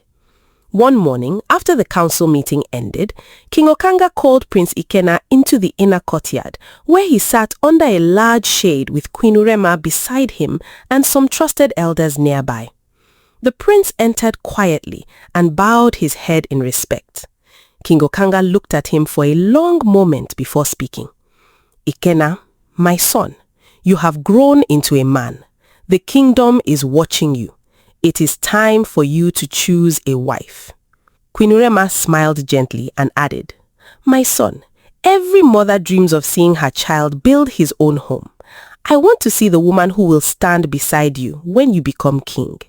One morning, after the council meeting ended, King Okanga called Prince Ikena into the inner courtyard, where he sat under a large shade with Queen Urema beside him and some trusted elders nearby. The prince entered quietly and bowed his head in respect. King Okanga looked at him for a long moment before speaking. Ikena, my son, you have grown into a man. The kingdom is watching you. It is time for you to choose a wife. Queen Urema smiled gently and added, My son, every mother dreams of seeing her child build his own home. I want to see the woman who will stand beside you when you become king.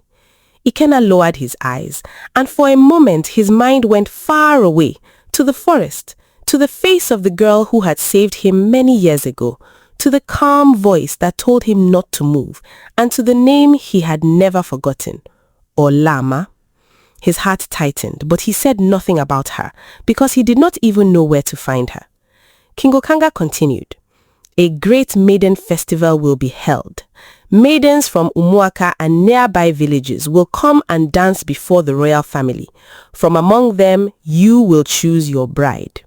Ikena lowered his eyes, and for a moment his mind went far away, to the forest, to the face of the girl who had saved him many years ago, to the calm voice that told him not to move, and to the name he had never forgotten, Olama. His heart tightened, but he said nothing about her, because he did not even know where to find her. King Okanga continued, A great maiden festival will be held. Maidens from Umuaka and nearby villages will come and dance before the royal family. From among them, you will choose your bride.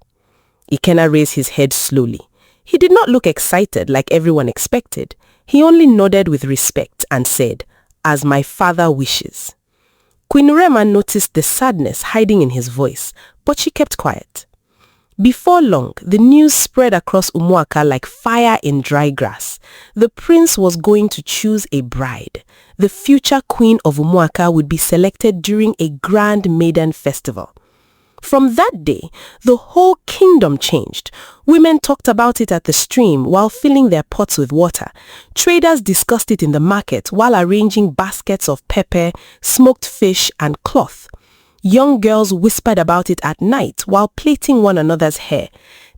Ikena raised his head slowly. He did not look excited like everyone expected. He only nodded with respect and said, As my father wishes. Queen Urema noticed the sadness hiding in his voice, but she kept quiet. Before long, the news spread across Umuaka like fire in dry grass. The prince was going to choose a bride. The future queen of Umuaka would be selected during a grand maiden festival. From that day, the whole kingdom changed. Women talked about it at the stream while filling their pots with water. Traders discussed it in the market while arranging baskets of pepper, smoked fish, and cloth. Young girls whispered about it at night while plaiting one another's hair.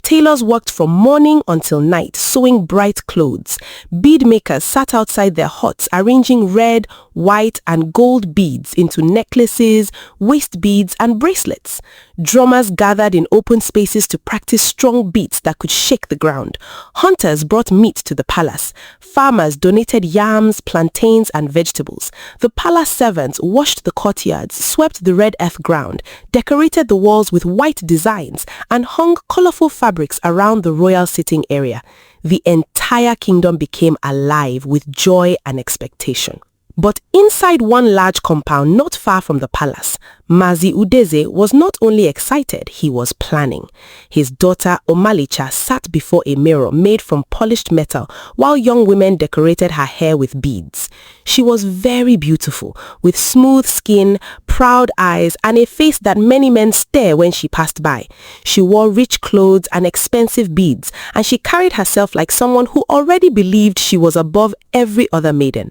Tailors worked from morning until night, sewing bright clothes. Bead makers sat outside their huts, arranging red, white, and gold beads into necklaces, waist beads, and bracelets. Drummers gathered in open spaces to practice strong beats that could shake the ground. Hunters brought meat to the palace. Farmers donated yams, plantains, and vegetables. The palace servants washed the courtyards, swept the red earth ground, decorated the walls with white designs, and hung colorful fabrics around the royal sitting area. The entire kingdom became alive with joy and expectation. But inside one large compound not far from the palace, Mazi Udeze was not only excited, he was planning. His daughter Omalicha sat before a mirror made from polished metal while young women decorated her hair with beads. She was very beautiful, with smooth skin, proud eyes, and a face that many men stare when she passed by. She wore rich clothes and expensive beads, and she carried herself like someone who already believed she was above every other maiden.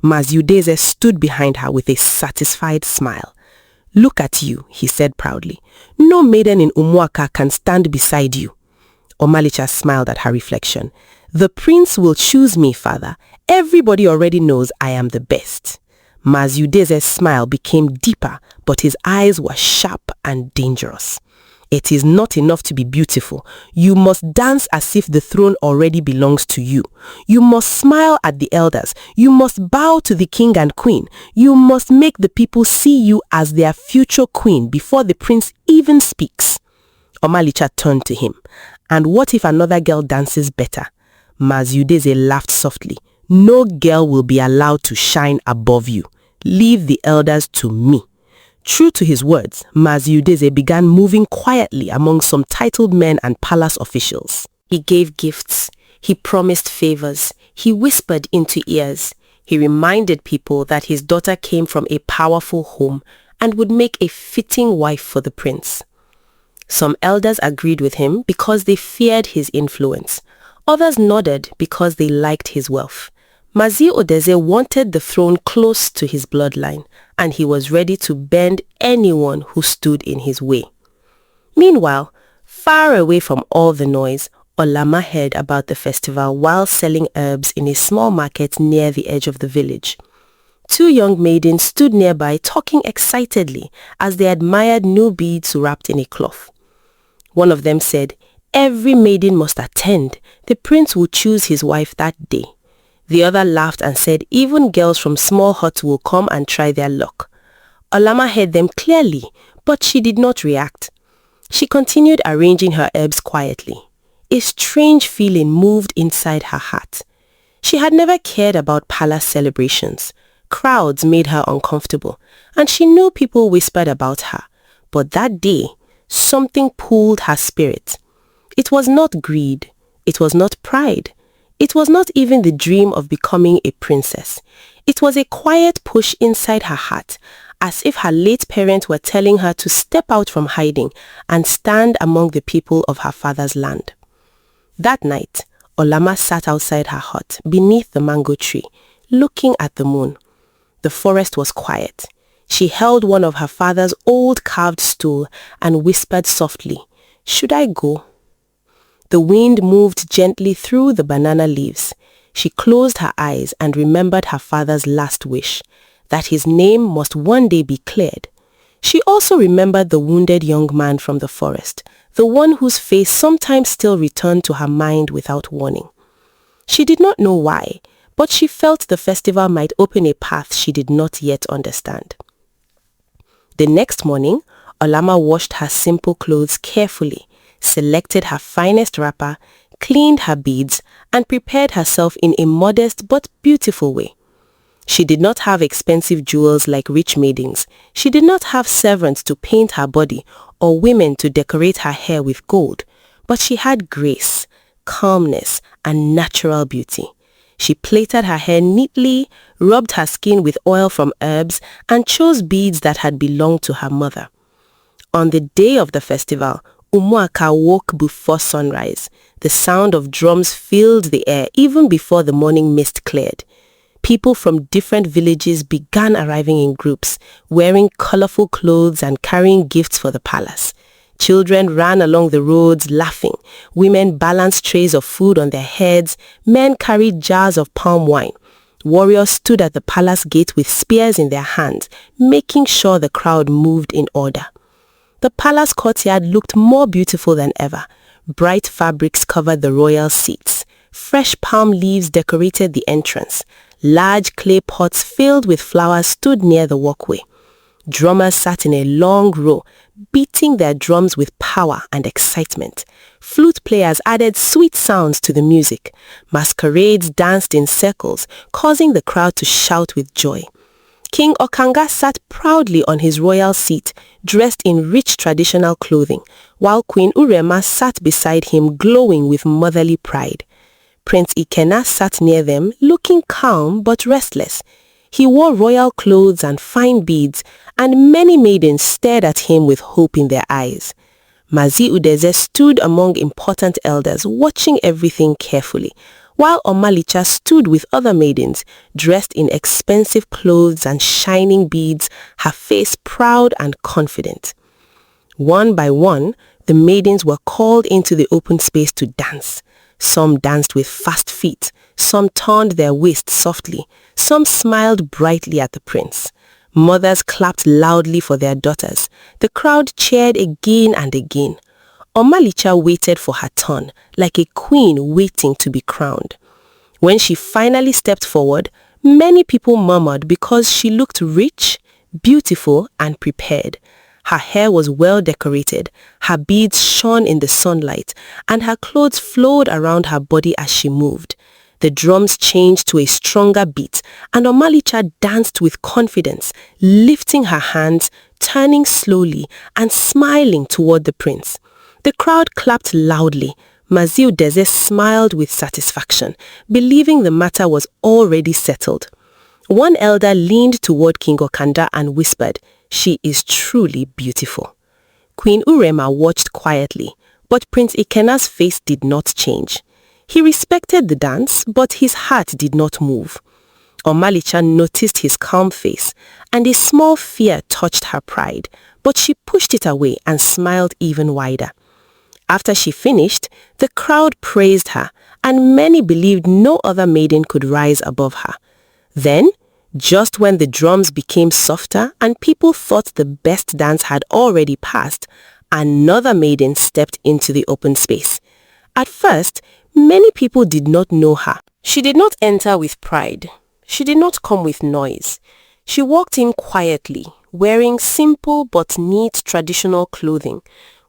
Mazi Udeze stood behind her with a satisfied smile. "Look at you," he said proudly. "No maiden in Umuaka can stand beside you." Omalicha smiled at her reflection. "The prince will choose me, father. Everybody already knows I am the best." Mazi Udeze's smile became deeper, but his eyes were sharp and dangerous. "It is not enough to be beautiful. You must dance as if the throne already belongs to you. You must smile at the elders. You must bow to the king and queen. You must make the people see you as their future queen before the prince even speaks." Omalicha turned to him. "And what if another girl dances better?" Mazi Udeze laughed softly. "No girl will be allowed to shine above you. Leave the elders to me." True to his words, Mazi Udeze began moving quietly among some titled men and palace officials. He gave gifts. He promised favors. He whispered into ears. He reminded people that his daughter came from a powerful home and would make a fitting wife for the prince. Some elders agreed with him because they feared his influence. Others nodded because they liked his wealth. Mazi Udeze wanted the throne close to his bloodline, and he was ready to bend anyone who stood in his way. Meanwhile, far away from all the noise, Olama heard about the festival while selling herbs in a small market near the edge of the village. Two young maidens stood nearby talking excitedly as they admired new beads wrapped in a cloth. One of them said, "Every maiden must attend. The prince will choose his wife that day." The other laughed and said, "Even girls from small huts will come and try their luck." Olama heard them clearly, but she did not react. She continued arranging her herbs quietly. A strange feeling moved inside her heart. She had never cared about palace celebrations. Crowds made her uncomfortable, and she knew people whispered about her. But that day, something pulled her spirit. It was not greed. It was not pride. It was not even the dream of becoming a princess. It was a quiet push inside her heart, as if her late parents were telling her to step out from hiding and stand among the people of her father's land. That night, Olama sat outside her hut beneath the mango tree, looking at the moon. The forest was quiet. She held one of her father's old carved stool and whispered softly, "Should I go?" The wind moved gently through the banana leaves. She closed her eyes and remembered her father's last wish, that his name must one day be cleared. She also remembered the wounded young man from the forest, the one whose face sometimes still returned to her mind without warning. She did not know why, but she felt the festival might open a path she did not yet understand. The next morning, Olama washed her simple clothes carefully, selected her finest wrapper, cleaned her beads, and prepared herself in a modest but beautiful way. She did not have expensive jewels like rich maidens. She did not have servants to paint her body or women to decorate her hair with gold, but she had grace, calmness, and natural beauty. She plaited her hair neatly, rubbed her skin with oil from herbs, and chose beads that had belonged to her mother. On the day of the festival, Umuaka woke before sunrise. The sound of drums filled the air even before the morning mist cleared. People from different villages began arriving in groups, wearing colorful clothes and carrying gifts for the palace. Children ran along the roads laughing. Women balanced trays of food on their heads. Men carried jars of palm wine. Warriors stood at the palace gate with spears in their hands, making sure the crowd moved in order. The palace courtyard looked more beautiful than ever. Bright fabrics covered the royal seats. Fresh palm leaves decorated the entrance. Large clay pots filled with flowers stood near the walkway. Drummers sat in a long row, beating their drums with power and excitement. Flute players added sweet sounds to the music. Masquerades danced in circles, causing the crowd to shout with joy. King Okanga sat proudly on his royal seat, dressed in rich traditional clothing, while Queen Urema sat beside him glowing with motherly pride. Prince Ikena sat near them, looking calm but restless. He wore royal clothes and fine beads, and many maidens stared at him with hope in their eyes. Mazi Udeze stood among important elders, watching everything carefully, while Omalicha stood with other maidens, dressed in expensive clothes and shining beads, her face proud and confident. One by one, the maidens were called into the open space to dance. Some danced with fast feet, some turned their waists softly, some smiled brightly at the prince. Mothers clapped loudly for their daughters. The crowd cheered again and again. Omalicha waited for her turn, like a queen waiting to be crowned. When she finally stepped forward, many people murmured because she looked rich, beautiful, and prepared. Her hair was well decorated, her beads shone in the sunlight, and her clothes flowed around her body as she moved. The drums changed to a stronger beat, and Omalicha danced with confidence, lifting her hands, turning slowly, and smiling toward the prince. The crowd clapped loudly. Mazi Udeze smiled with satisfaction, believing the matter was already settled. One elder leaned toward King Okanda and whispered, "She is truly beautiful." Queen Urema watched quietly, but Prince Ikena's face did not change. He respected the dance, but his heart did not move. Omalicha noticed his calm face, and a small fear touched her pride, but she pushed it away and smiled even wider. After she finished, the crowd praised her, and many believed no other maiden could rise above her. Then, just when the drums became softer and people thought the best dance had already passed, another maiden stepped into the open space. At first, many people did not know her. She did not enter with pride. She did not come with noise. She walked in quietly, wearing simple but neat traditional clothing,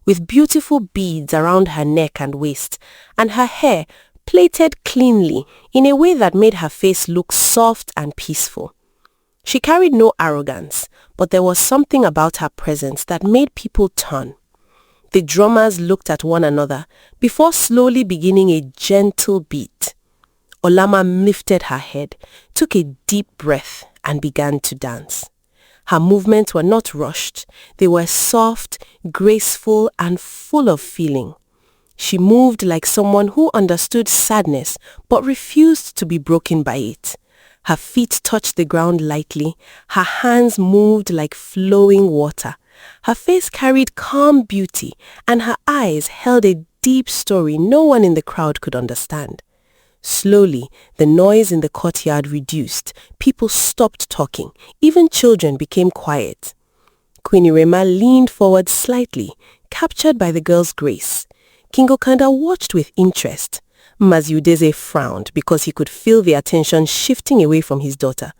with beautiful beads around her neck and waist, and her hair plaited cleanly in a way that made her face look soft and peaceful. She carried no arrogance, but there was something about her presence that made people turn. The drummers looked at one another before slowly beginning a gentle beat. Olama lifted her head, took a deep breath, and began to dance. Her movements were not rushed. They were soft, graceful, and full of feeling. She moved like someone who understood sadness but refused to be broken by it. Her feet touched the ground lightly. Her hands moved like flowing water. Her face carried calm beauty, and her eyes held a deep story no one in the crowd could understand. Slowly, the noise in the courtyard reduced. People stopped talking. Even children became quiet. Queen Irema leaned forward slightly, captured by the girl's grace. King Okanda watched with interest. Mazi Udeze frowned because he could feel the attention shifting away from his daughter.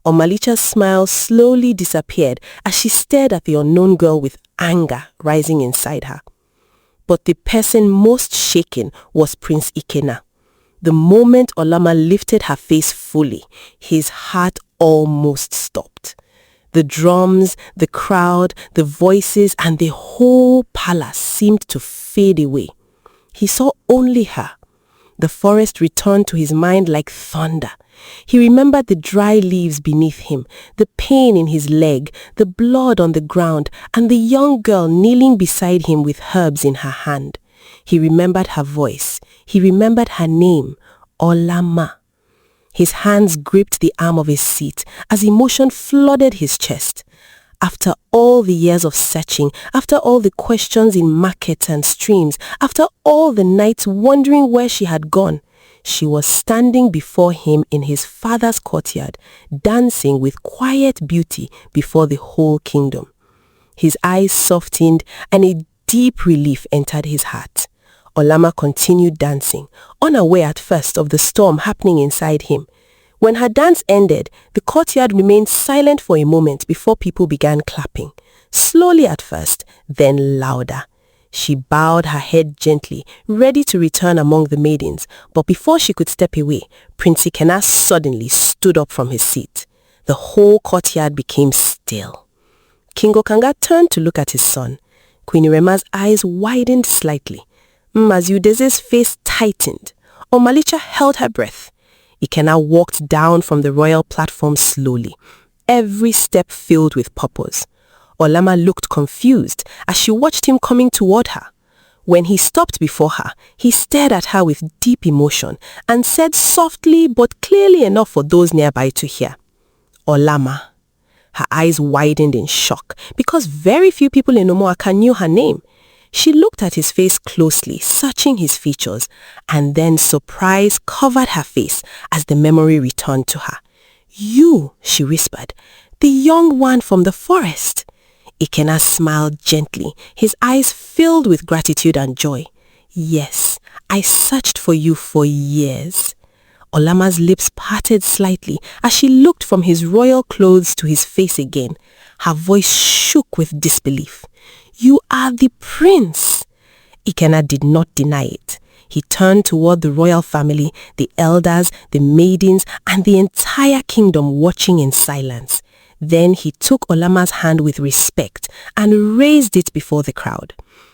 Omalicha's smile slowly disappeared as she stared at the unknown girl with anger rising inside her. But the person most shaken was Prince Ikena. The moment Olama lifted her face fully, his heart almost stopped. The drums, the crowd, the voices, and the whole palace seemed to fade away. He saw only her. The forest returned to his mind like thunder. He remembered the dry leaves beneath him, the pain in his leg, the blood on the ground, and the young girl kneeling beside him with herbs in her hand. He remembered her voice. He remembered her name, Olama. His hands gripped the arm of his seat as emotion flooded his chest. After all the years of searching, after all the questions in markets and streams, after all the nights wondering where she had gone, she was standing before him in his father's courtyard, dancing with quiet beauty before the whole kingdom. His eyes softened and a deep relief entered his heart. Olama continued dancing, unaware at first of the storm happening inside him. When her dance ended, the courtyard remained silent for a moment before people began clapping. Slowly at first, then louder. She bowed her head gently, ready to return among the maidens, but before she could step away, Prince Ikena suddenly stood up from his seat. The whole courtyard became still. King Okanga turned to look at his son. Queen Irema's eyes widened slightly. Mazudeze's face tightened. Omalicha held her breath. Ikena walked down from the royal platform slowly, every step filled with purpose. Olama looked confused as she watched him coming toward her. When he stopped before her, he stared at her with deep emotion and said softly but clearly enough for those nearby to hear, "Olama." Her eyes widened in shock because very few people in Umuaka knew her name. She looked at his face closely, searching his features, and then surprise covered her face as the memory returned to her. "You," she whispered, "the young one from the forest." Ikena smiled gently, his eyes filled with gratitude and joy. "Yes, I searched for you for years." Olama's lips parted slightly as she looked from his royal clothes to his face again. Her voice shook with disbelief. "You are the prince." Ikena did not deny it. He turned toward the royal family, the elders, the maidens, and the entire kingdom watching in silence. Then he took Olama's hand with respect and raised it before the crowd.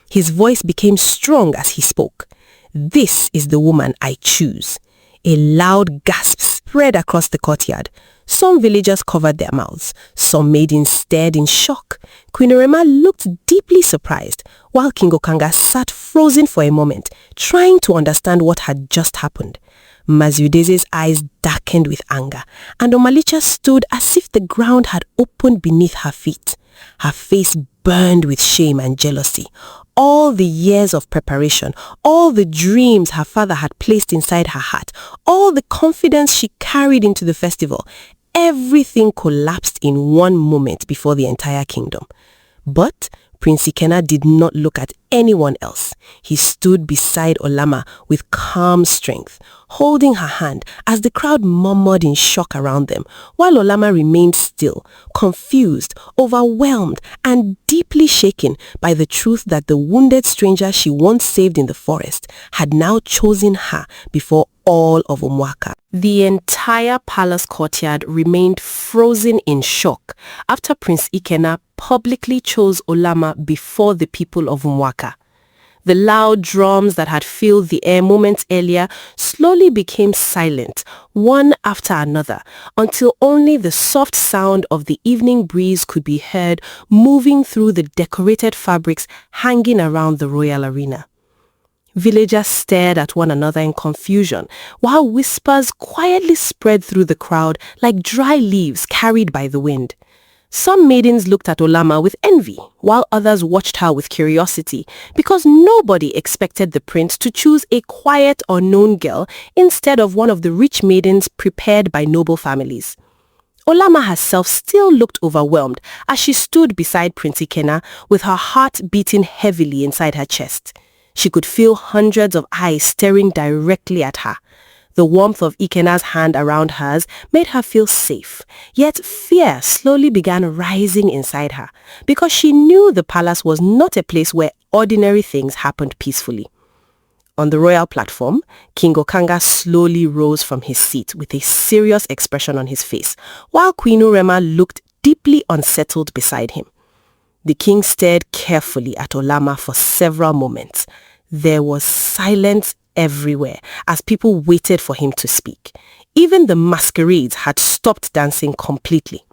His voice became strong as he spoke. "This is the woman I choose." A loud gasp spread across the courtyard. Some villagers covered their mouths. Some maidens stared in shock. Queen Irema looked deeply surprised, while King Okanga sat frozen for a moment, trying to understand what had just happened. Mazudeze's eyes darkened with anger, and Omalicha stood as if the ground had opened beneath her feet. Her face burned with shame and jealousy. All the years of preparation, all the dreams her father had placed inside her heart, all the confidence she carried into the festival, everything collapsed in one moment before the entire kingdom. But Prince Ikena did not look at anyone else. He stood beside Olama with calm strength, holding her hand as the crowd murmured in shock around them, while Olama remained still, confused, overwhelmed, and deeply shaken by the truth that the wounded stranger she once saved in the forest had now chosen her before all of Umuaka. The entire palace courtyard remained frozen in shock after Prince Ikena publicly chose Olama before the people of Umuaka. The loud drums that had filled the air moments earlier slowly became silent, one after another, until only the soft sound of the evening breeze could be heard moving through the decorated fabrics hanging around the royal arena. Villagers stared at one another in confusion, while whispers quietly spread through the crowd like dry leaves carried by the wind. Some maidens looked at Olama with envy, while others watched her with curiosity, because nobody expected the prince to choose a quiet, unknown girl instead of one of the rich maidens prepared by noble families. Olama herself still looked overwhelmed as she stood beside Prince Ikena with her heart beating heavily inside her chest. She could feel hundreds of eyes staring directly at her. The warmth of Ikena's hand around hers made her feel safe, yet fear slowly began rising inside her because she knew the palace was not a place where ordinary things happened peacefully. On the royal platform, King Okanga slowly rose from his seat with a serious expression on his face, while Queen Urema looked deeply unsettled beside him. The king stared carefully at Olama for several moments. There was silence everywhere as people waited for him to speak. Even the masquerades had stopped dancing completely.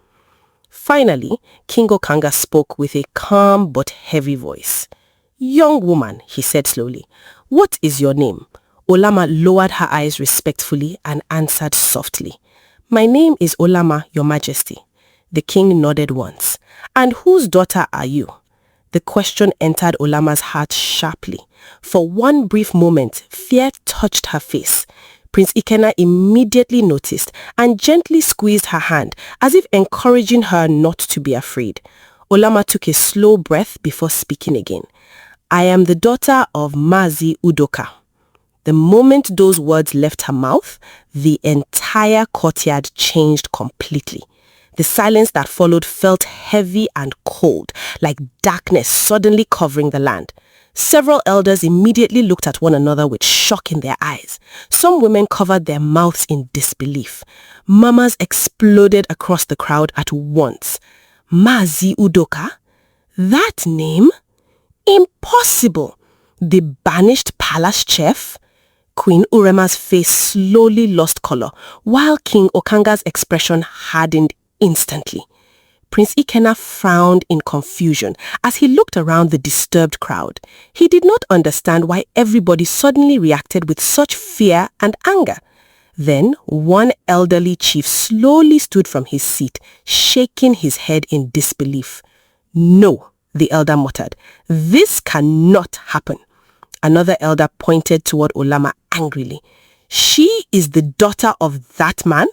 Finally, King Okanga spoke with a calm but heavy voice. "Young woman," he said slowly, "what is your name?" Olama lowered her eyes respectfully and answered softly, "My name is Olama, Your Majesty." The king nodded once. "And whose daughter are you?" The question entered Olama's heart sharply. For one brief moment, fear touched her face. Prince Ikena immediately noticed and gently squeezed her hand as if encouraging her not to be afraid. Olama took a slow breath before speaking again. I am the daughter of Mazi Udoka. The moment those words left her mouth, the entire courtyard changed completely. The silence that followed felt heavy and cold, like darkness suddenly covering the land. Several elders immediately looked at one another with shock in their eyes. Some women covered their mouths in disbelief. Murmurs exploded across the crowd at once. Mazi Udoka? That name? Impossible! The banished palace chef? Queen Urema's face slowly lost color, while King Okanga's expression hardened instantly. Prince Ikena frowned in confusion as he looked around the disturbed crowd. He did not understand why everybody suddenly reacted with such fear and anger. Then one elderly chief slowly stood from his seat, shaking his head in disbelief. "No," the elder muttered. "This cannot happen." Another elder pointed toward Olama angrily. "She is the daughter of that man?"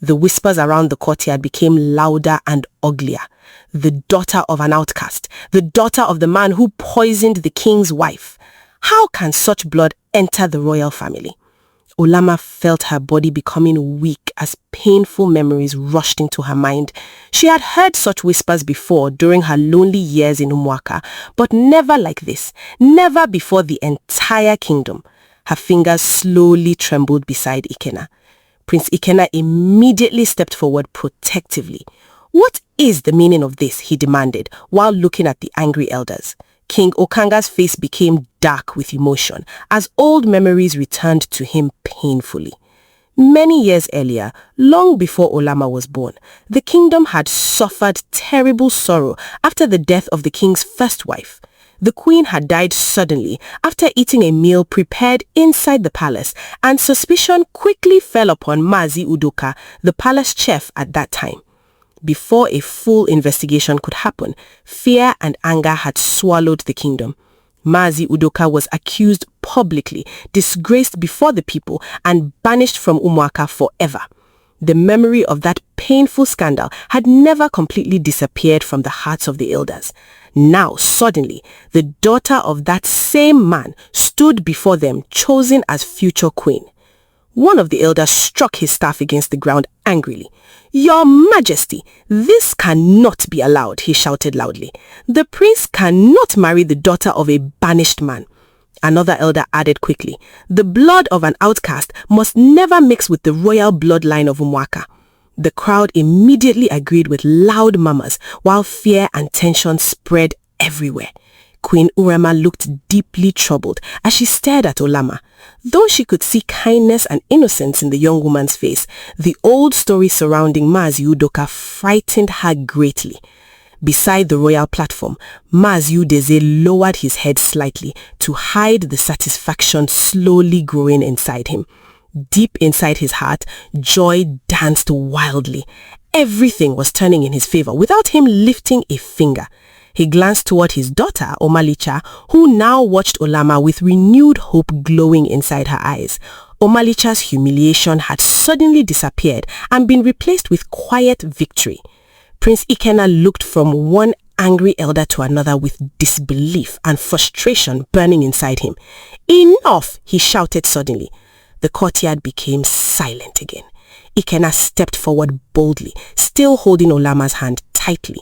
The whispers around the courtyard became louder and uglier. The daughter of an outcast, the daughter of the man who poisoned the king's wife. How can such blood enter the royal family? Olama felt her body becoming weak as painful memories rushed into her mind. She had heard such whispers before during her lonely years in Umuaka, but never like this, never before the entire kingdom. Her fingers slowly trembled beside Ikena. Prince Ikena immediately stepped forward protectively. "What is the meaning of this?" he demanded, while looking at the angry elders. King Okanga's face became dark with emotion as old memories returned to him painfully. Many years earlier, long before Olama was born, the kingdom had suffered terrible sorrow after the death of the king's first wife. The queen had died suddenly after eating a meal prepared inside the palace, and suspicion quickly fell upon Mazi Udoka, the palace chef at that time. Before a full investigation could happen, fear and anger had swallowed the kingdom. Mazi Udoka was accused publicly, disgraced before the people, and banished from Umuaka forever. The memory of that painful scandal had never completely disappeared from the hearts of the elders. Now, suddenly, the daughter of that same man stood before them, chosen as future queen. One of the elders struck his staff against the ground angrily. "Your Majesty, this cannot be allowed," he shouted loudly. "The prince cannot marry the daughter of a banished man." Another elder added quickly, "The blood of an outcast must never mix with the royal bloodline of Umuaka." The crowd immediately agreed with loud murmurs, while fear and tension spread everywhere. Queen Urema looked deeply troubled as she stared at Olama. Though she could see kindness and innocence in the young woman's face, the old story surrounding Mazi Udoka frightened her greatly. Beside the royal platform, Mazi Udeze lowered his head slightly to hide the satisfaction slowly growing inside him. Deep inside his heart, joy danced wildly. Everything was turning in his favor without him lifting a finger. He glanced toward his daughter, Omalicha, who now watched Olama with renewed hope glowing inside her eyes. Omalicha's humiliation had suddenly disappeared and been replaced with quiet victory. Prince Ikena looked from one angry elder to another with disbelief and frustration burning inside him. "Enough!" he shouted suddenly. The courtyard became silent again. Ikena stepped forward boldly, still holding Olama's hand tightly.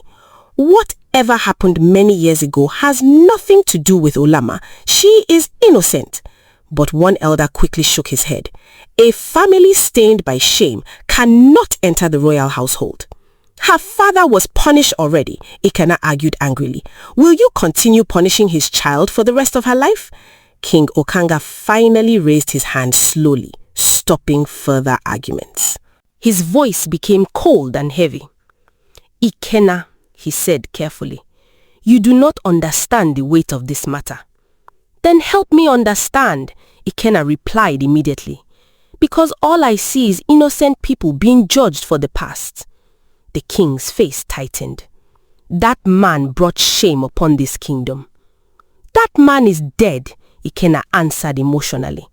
"Whatever happened many years ago has nothing to do with Olama. She is innocent." But one elder quickly shook his head. "A family stained by shame cannot enter the royal household." "Her father was punished already," Ikena argued angrily. "Will you continue punishing his child for the rest of her life?" King Okanga finally raised his hand slowly, stopping further arguments. His voice became cold and heavy. "Ikena," he said carefully, "you do not understand the weight of this matter." "Then help me understand," Ikena replied immediately. "Because all I see is innocent people being judged for the past." The king's face tightened. "That man brought shame upon this kingdom." "That man is dead," Ikena answered emotionally.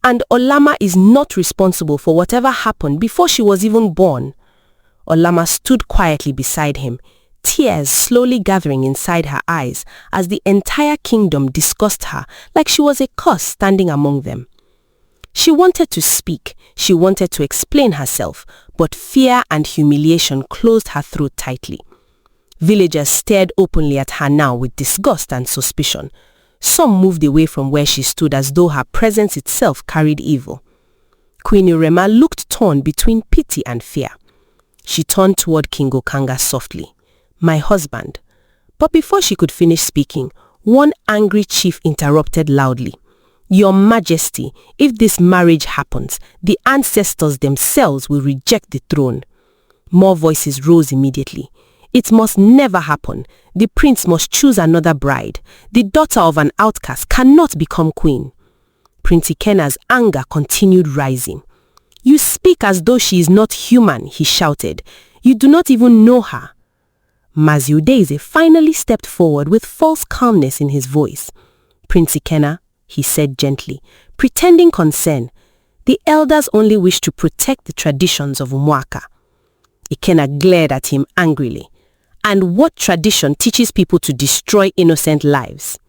"And Olama is not responsible for whatever happened before she was even born." Olama stood quietly beside him, tears slowly gathering inside her eyes as the entire kingdom discussed her like she was a curse standing among them. She wanted to speak, she wanted to explain herself, but fear and humiliation closed her throat tightly. Villagers stared openly at her now with disgust and suspicion. Some moved away from where she stood as though her presence itself carried evil. Queen Urema looked torn between pity and fear. She turned toward King Okanga softly. "My husband." But before she could finish speaking, one angry chief interrupted loudly. "Your Majesty, if this marriage happens, the ancestors themselves will reject the throne." More voices rose immediately. "It must never happen. The prince must choose another bride. The daughter of an outcast cannot become queen." Prince Ikena's anger continued rising. "You speak as though she is not human," he shouted. "You do not even know her." Maziudeze finally stepped forward with false calmness in his voice. "Prince Ikena," he said gently, pretending concern, "the elders only wish to protect the traditions of Umuaka." Ikena glared at him angrily. "And what tradition teaches people to destroy innocent lives?"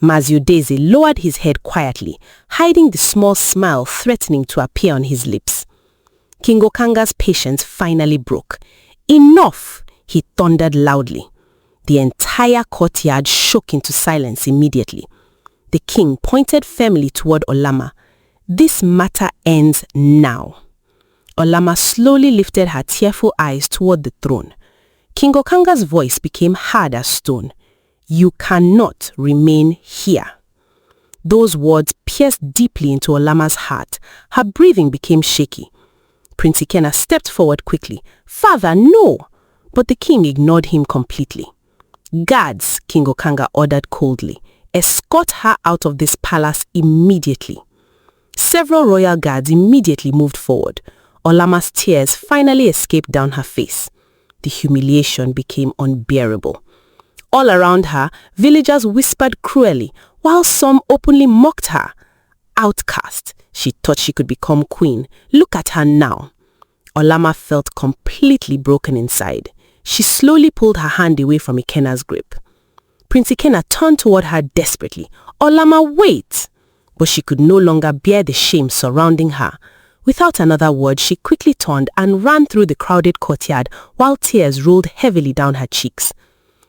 Maziudeze lowered his head quietly, hiding the small smile threatening to appear on his lips. King Okanga's patience finally broke. "Enough!" he thundered loudly. The entire courtyard shook into silence immediately. The king pointed firmly toward Olama. "This matter ends now." Olama slowly lifted her tearful eyes toward the throne. King Okanga's voice became hard as stone. "You cannot remain here." Those words pierced deeply into Olama's heart. Her breathing became shaky. Prince Ikena stepped forward quickly. "Father, no!" But the king ignored him completely. "Guards," King Okanga ordered coldly, "escort her out of this palace immediately." Several royal guards immediately moved forward. Olama's tears finally escaped down her face. The humiliation became unbearable. All around her, villagers whispered cruelly, while some openly mocked her. "Outcast," she thought she could become queen. "Look at her now." Olama felt completely broken inside. She slowly pulled her hand away from Ikena's grip. Prince Ikena turned toward her desperately. "Olama, wait!" But she could no longer bear the shame surrounding her. Without another word, she quickly turned and ran through the crowded courtyard while tears rolled heavily down her cheeks.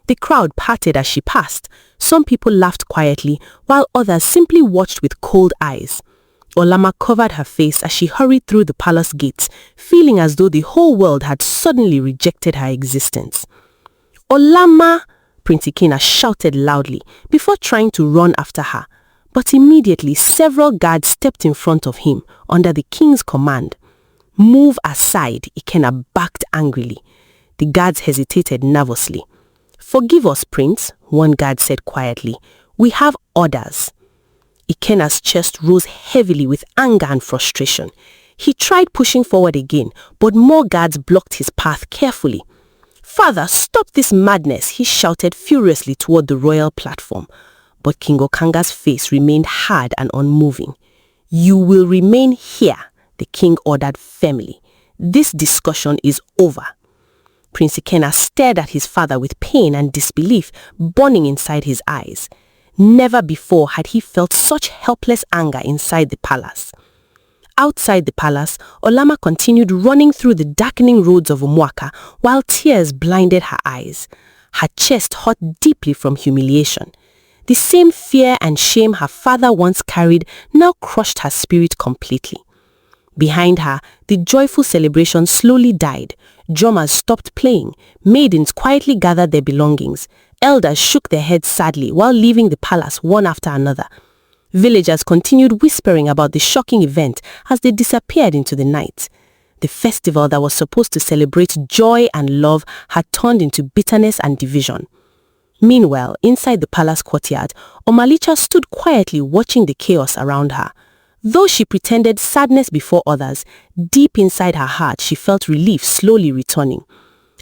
The crowd parted as she passed. Some people laughed quietly, while others simply watched with cold eyes. Olama covered her face as she hurried through the palace gates, feeling as though the whole world had suddenly rejected her existence. "Olama!" Prince Ikena shouted loudly before trying to run after her. But immediately several guards stepped in front of him under the king's command. "Move aside," Ikena barked angrily. The guards hesitated nervously. "Forgive us, Prince," one guard said quietly. "We have orders." Ikena's chest rose heavily with anger and frustration. He tried pushing forward again, but more guards blocked his path carefully. "Father, stop this madness," he shouted furiously toward the royal platform. But King Okanga's face remained hard and unmoving. "You will remain here," the king ordered firmly. "This discussion is over." Prince Ikena stared at his father with pain and disbelief burning inside his eyes. Never before had he felt such helpless anger inside the palace. Outside the palace, Olama continued running through the darkening roads of Umuaka while tears blinded her eyes. Her chest hurt deeply from humiliation. The same fear and shame her father once carried now crushed her spirit completely. Behind her, the joyful celebration slowly died. Drummers stopped playing. Maidens quietly gathered their belongings. Elders shook their heads sadly while leaving the palace one after another. Villagers continued whispering about the shocking event as they disappeared into the night. The festival that was supposed to celebrate joy and love had turned into bitterness and division. Meanwhile, inside the palace courtyard, Omalicha stood quietly watching the chaos around her. Though she pretended sadness before others, deep inside her heart she felt relief slowly returning.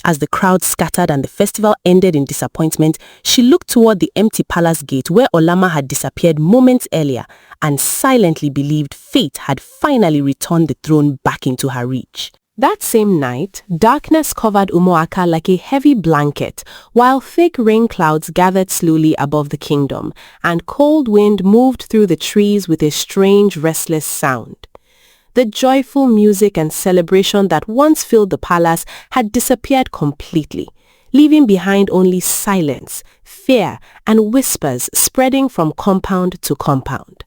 As the crowd scattered and the festival ended in disappointment, she looked toward the empty palace gate where Olama had disappeared moments earlier and silently believed fate had finally returned the throne back into her reach. That same night, darkness covered Umuaka like a heavy blanket, while thick rain clouds gathered slowly above the kingdom, and cold wind moved through the trees with a strange, restless sound. The joyful music and celebration that once filled the palace had disappeared completely, leaving behind only silence, fear, and whispers spreading from compound to compound.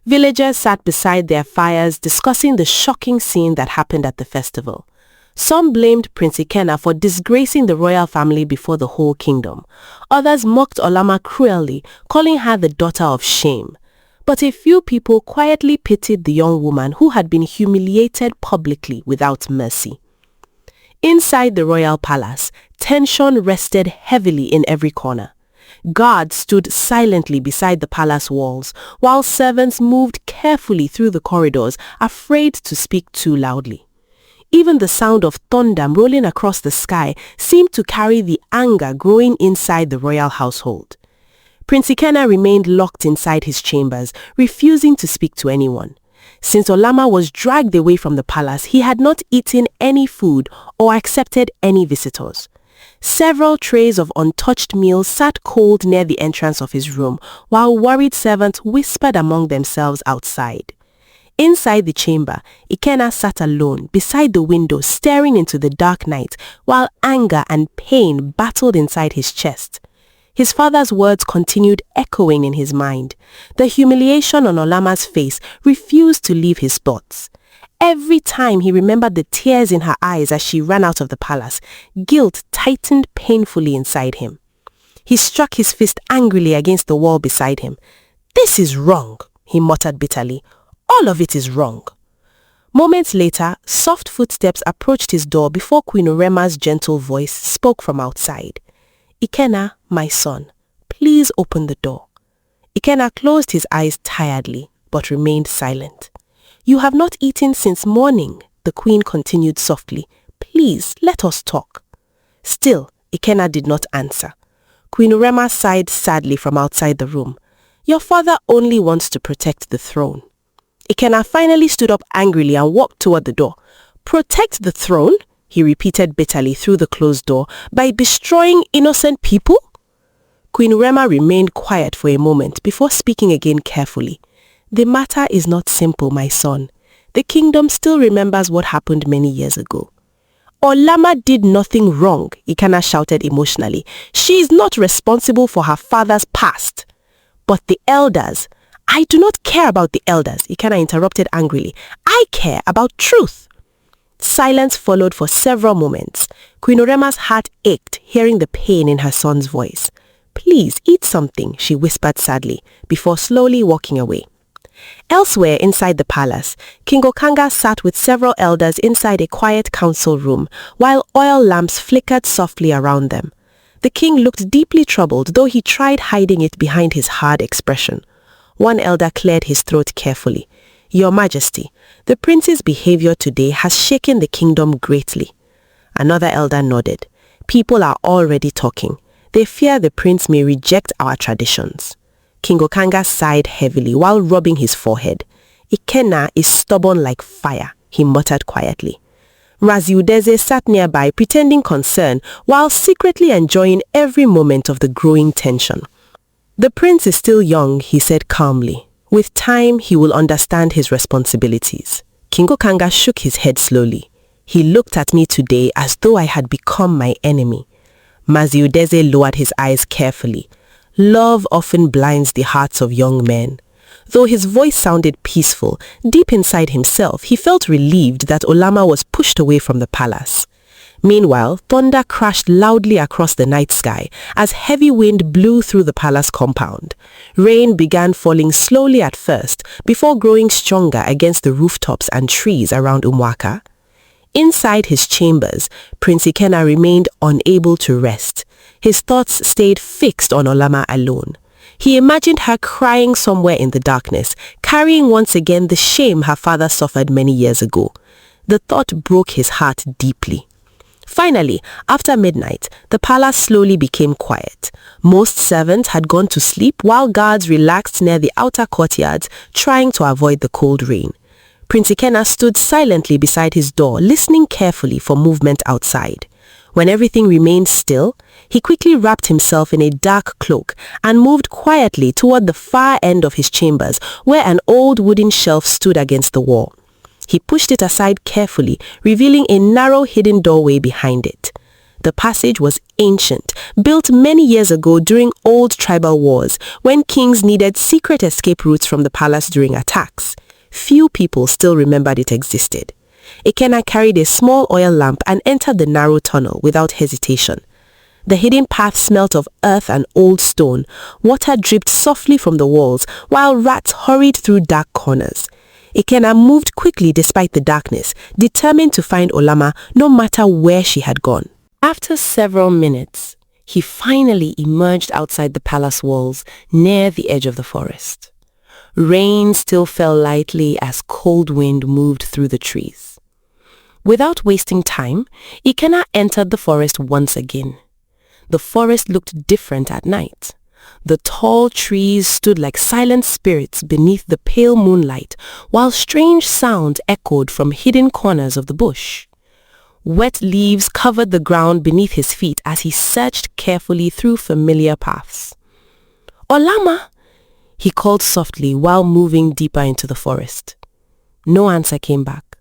Villagers sat beside their fires discussing the shocking scene that happened at the festival. Some blamed Prince Ikenna for disgracing the royal family before the whole kingdom. Others mocked Olama cruelly, calling her the daughter of shame. But a few people quietly pitied the young woman who had been humiliated publicly without mercy. Inside the royal palace, tension rested heavily in every corner. Guards stood silently beside the palace walls, while servants moved carefully through the corridors, afraid to speak too loudly. Even the sound of thunder rolling across the sky seemed to carry the anger growing inside the royal household. Prince Ikenna remained locked inside his chambers, refusing to speak to anyone. Since Olama was dragged away from the palace, he had not eaten any food or accepted any visitors. Several trays of untouched meals sat cold near the entrance of his room, while worried servants whispered among themselves outside. Inside the chamber, Ikenna sat alone beside the window staring into the dark night, while anger and pain battled inside his chest. His father's words continued echoing in his mind. The humiliation on Olama's face refused to leave his thoughts. Every time he remembered the tears in her eyes as she ran out of the palace, guilt tightened painfully inside him. He struck his fist angrily against the wall beside him. "This is wrong," he muttered bitterly. "All of it is wrong." Moments later, soft footsteps approached his door before Queen Urema's gentle voice spoke from outside. "Ikenna, my son, please open the door." Ikenna closed his eyes tiredly, but remained silent. "You have not eaten since morning," the queen continued softly. "Please, let us talk." Still, Ikenna did not answer. Queen Urema sighed sadly from outside the room. "Your father only wants to protect the throne." Ikenna finally stood up angrily and walked toward the door. "Protect the throne?" he repeated bitterly through the closed door. "By destroying innocent people?" Queen Urema remained quiet for a moment before speaking again carefully. "The matter is not simple, my son. The kingdom still remembers what happened many years ago." "Olama did nothing wrong," Ikenna shouted emotionally. "She is not responsible for her father's past." "But the elders—" "I do not care about the elders," Ikenna interrupted angrily. "I care about truth." Silence followed for several moments. Queen Urema's heart ached hearing the pain in her son's voice. "Please eat something," she whispered sadly, before slowly walking away. Elsewhere inside the palace, King Okanga sat with several elders inside a quiet council room, while oil lamps flickered softly around them. The king looked deeply troubled, though he tried hiding it behind his hard expression. One elder cleared his throat carefully. "Your Majesty, the prince's behavior today has shaken the kingdom greatly." Another elder nodded. "People are already talking. They fear the prince may reject our traditions." King Okanga sighed heavily while rubbing his forehead. "Ikenna is stubborn like fire," he muttered quietly. Raziudeze sat nearby pretending concern while secretly enjoying every moment of the growing tension. "The prince is still young," he said calmly. "With time, he will understand his responsibilities." King Okanga shook his head slowly. "He looked at me today as though I had become my enemy." Maziudeze lowered his eyes carefully. "Love often blinds the hearts of young men." Though his voice sounded peaceful, deep inside himself he felt relieved that Olama was pushed away from the palace. Meanwhile, thunder crashed loudly across the night sky as heavy wind blew through the palace compound. Rain began falling slowly at first before growing stronger against the rooftops and trees around Umuaka. Inside his chambers, Prince Ikenna remained unable to rest. His thoughts stayed fixed on Olama alone. He imagined her crying somewhere in the darkness, carrying once again the shame her father suffered many years ago. The thought broke his heart deeply. Finally, after midnight, the palace slowly became quiet. Most servants had gone to sleep while guards relaxed near the outer courtyards, trying to avoid the cold rain. Prince Ikenna stood silently beside his door, listening carefully for movement outside. When everything remained still, he quickly wrapped himself in a dark cloak and moved quietly toward the far end of his chambers, where an old wooden shelf stood against the wall. He pushed it aside carefully, revealing a narrow hidden doorway behind it. The passage was ancient, built many years ago during old tribal wars, when kings needed secret escape routes from the palace during attacks. Few people still remembered it existed. Ikenna carried a small oil lamp and entered the narrow tunnel without hesitation. The hidden path smelt of earth and old stone. Water dripped softly from the walls, while rats hurried through dark corners. Ikenna moved quickly despite the darkness, determined to find Olama no matter where she had gone. After several minutes, he finally emerged outside the palace walls, near the edge of the forest. Rain still fell lightly as cold wind moved through the trees. Without wasting time, Ikenna entered the forest once again. The forest looked different at night. The tall trees stood like silent spirits beneath the pale moonlight, while strange sounds echoed from hidden corners of the bush. Wet leaves covered the ground beneath his feet as he searched carefully through familiar paths. "Olama!" he called softly while moving deeper into the forest. No answer came back.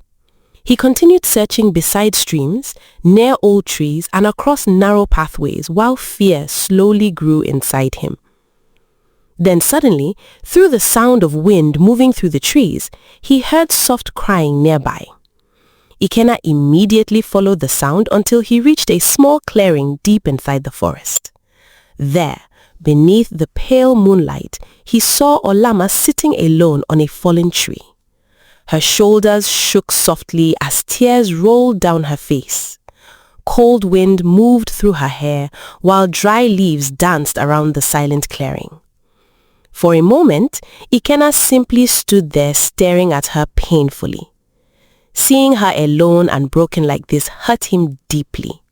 He continued searching beside streams, near old trees, and across narrow pathways while fear slowly grew inside him. Then suddenly, through the sound of wind moving through the trees, he heard soft crying nearby. Ikenna immediately followed the sound until he reached a small clearing deep inside the forest. There, beneath the pale moonlight, he saw Olama sitting alone on a fallen tree. Her shoulders shook softly as tears rolled down her face. Cold wind moved through her hair while dry leaves danced around the silent clearing. For a moment, Ikenna simply stood there staring at her painfully. Seeing her alone and broken like this hurt him deeply.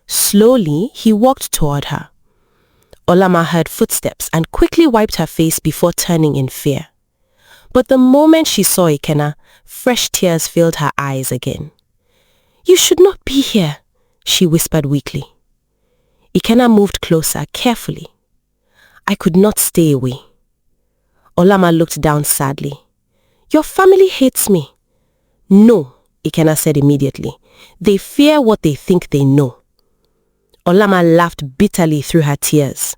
Slowly, he walked toward her. Olama heard footsteps and quickly wiped her face before turning in fear. But the moment she saw Ikenna, fresh tears filled her eyes again. "You should not be here," she whispered weakly. Ikenna moved closer, carefully. "I could not stay away." Olama looked down sadly. "Your family hates me." "No," Ikenna said immediately. "They fear what they think they know." Olama laughed bitterly through her tears.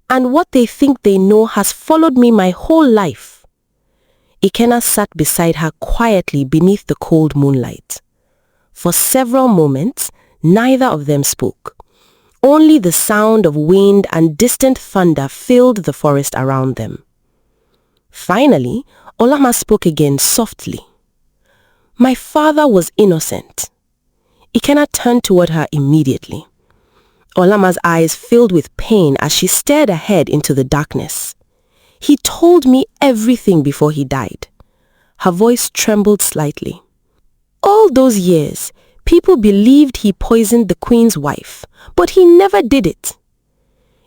"And what they think they know has followed me my whole life." Ikenna sat beside her quietly beneath the cold moonlight. For several moments, neither of them spoke. Only the sound of wind and distant thunder filled the forest around them. Finally, Olama spoke again softly. "My father was innocent." Ikenna turned toward her immediately. Olama's eyes filled with pain as she stared ahead into the darkness. "He told me everything before he died." Her voice trembled slightly. "All those years, people believed he poisoned the queen's wife, but he never did it."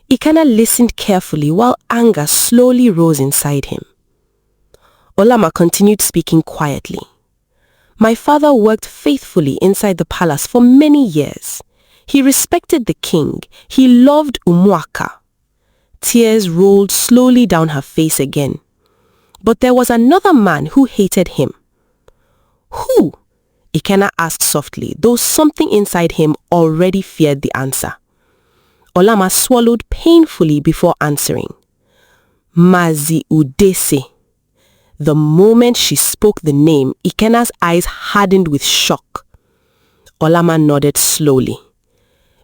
Ikenna listened carefully while anger slowly rose inside him. Olama continued speaking quietly. "My father worked faithfully inside the palace for many years. He respected the king. He loved Umuaka." Tears rolled slowly down her face again. "But there was another man who hated him." "Who?" Ikenna asked softly, though something inside him already feared the answer. Olama swallowed painfully before answering. "Mazi Udese." The moment she spoke the name, Ikenna's eyes hardened with shock. Olama nodded slowly.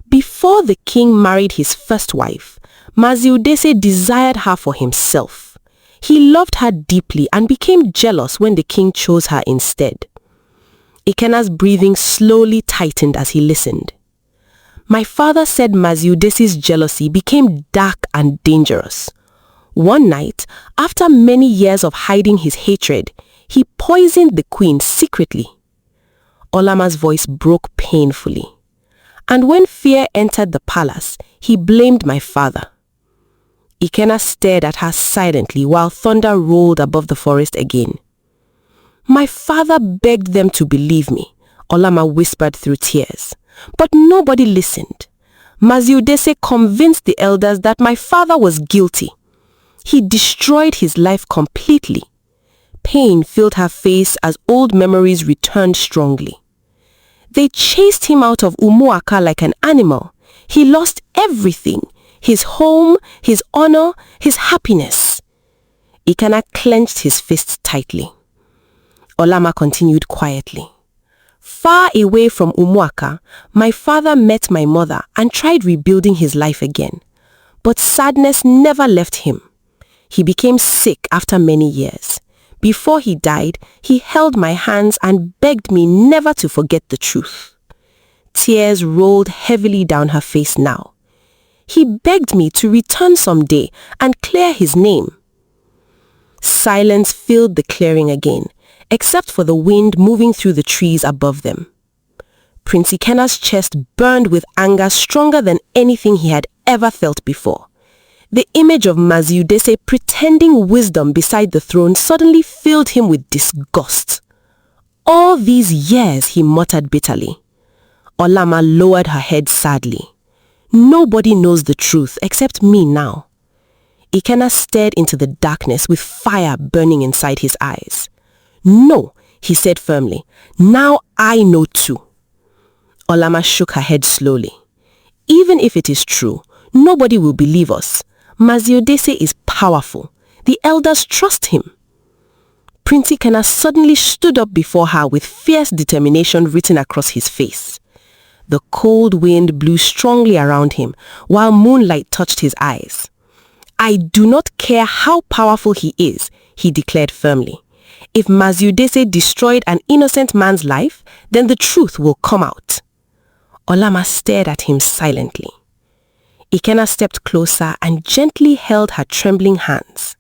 Before the king married his first wife, Mazi Udese desired her for himself. He loved her deeply and became jealous when the king chose her instead. Ikenna's breathing slowly tightened as he listened. "My father said Mazi Udese's jealousy became dark and dangerous. One night, after many years of hiding his hatred, he poisoned the queen secretly." Olama's voice broke painfully. "And when fear entered the palace, he blamed my father." Ikenna stared at her silently while thunder rolled above the forest again. My father begged them to believe me, Olama whispered through tears. But nobody listened. Maziudese convinced the elders that my father was guilty. He destroyed his life completely. Pain filled her face as old memories returned strongly. They chased him out of Umuaka like an animal. He lost everything, his home, his honor, his happiness. Ikana clenched his fists tightly. Olama continued quietly. Far away from Umuaka, my father met my mother and tried rebuilding his life again. But sadness never left him. He became sick after many years. Before he died, he held my hands and begged me never to forget the truth. Tears rolled heavily down her face now. He begged me to return someday and clear his name. Silence filled the clearing again, except for the wind moving through the trees above them. Prince Ikena's chest burned with anger stronger than anything he had ever felt before. The image of Maziudese pretending wisdom beside the throne suddenly filled him with disgust. All these years, he muttered bitterly. Olama lowered her head sadly. Nobody knows the truth except me now. Ikena stared into the darkness with fire burning inside his eyes. No, he said firmly. Now I know too. Olama shook her head slowly. Even if it is true, nobody will believe us. Maziudese is powerful. The elders trust him. Prince Ikena suddenly stood up before her with fierce determination written across his face. The cold wind blew strongly around him, while moonlight touched his eyes. I do not care how powerful he is, he declared firmly. If Maziudese destroyed an innocent man's life, then the truth will come out. Olama stared at him silently. Ikena stepped closer and gently held her trembling hands.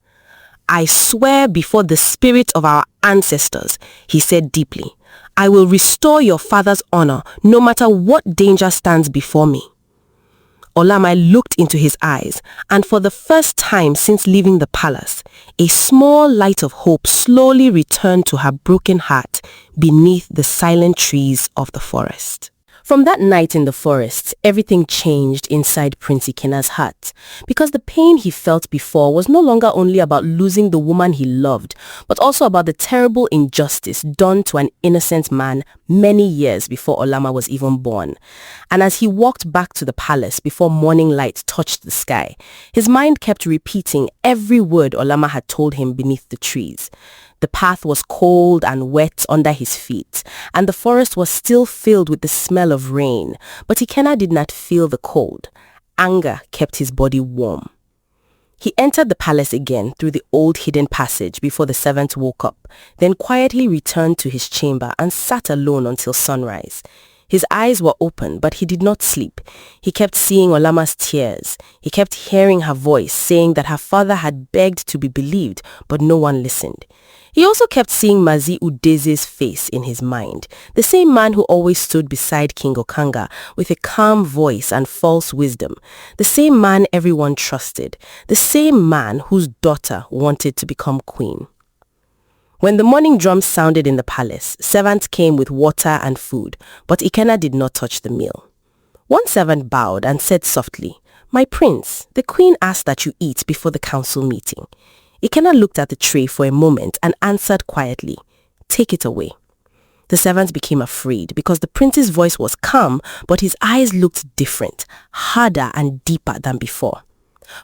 I swear before the spirit of our ancestors, he said deeply, I will restore your father's honor no matter what danger stands before me. Olama looked into his eyes, and for the first time since leaving the palace, a small light of hope slowly returned to her broken heart beneath the silent trees of the forest. From that night in the forest, everything changed inside Prince Ikena's heart, because the pain he felt before was no longer only about losing the woman he loved, but also about the terrible injustice done to an innocent man many years before Olama was even born. And as he walked back to the palace before morning light touched the sky, his mind kept repeating every word Olama had told him beneath the trees. The path was cold and wet under his feet, and the forest was still filled with the smell of rain, but Ikena did not feel the cold. Anger kept his body warm. He entered the palace again through the old hidden passage before the servant woke up, then quietly returned to his chamber and sat alone until sunrise. His eyes were open, but he did not sleep. He kept seeing Olama's tears. He kept hearing her voice saying that her father had begged to be believed, but no one listened. He also kept seeing Maziudese's face in his mind, the same man who always stood beside King Okanga with a calm voice and false wisdom, the same man everyone trusted, the same man whose daughter wanted to become queen. When the morning drums sounded in the palace, servants came with water and food, but Ikena did not touch the meal. One servant bowed and said softly, "My prince, the queen asked that you eat before the council meeting." Ikena looked at the tray for a moment and answered quietly, "Take it away." The servant became afraid because the prince's voice was calm, but his eyes looked different, harder and deeper than before.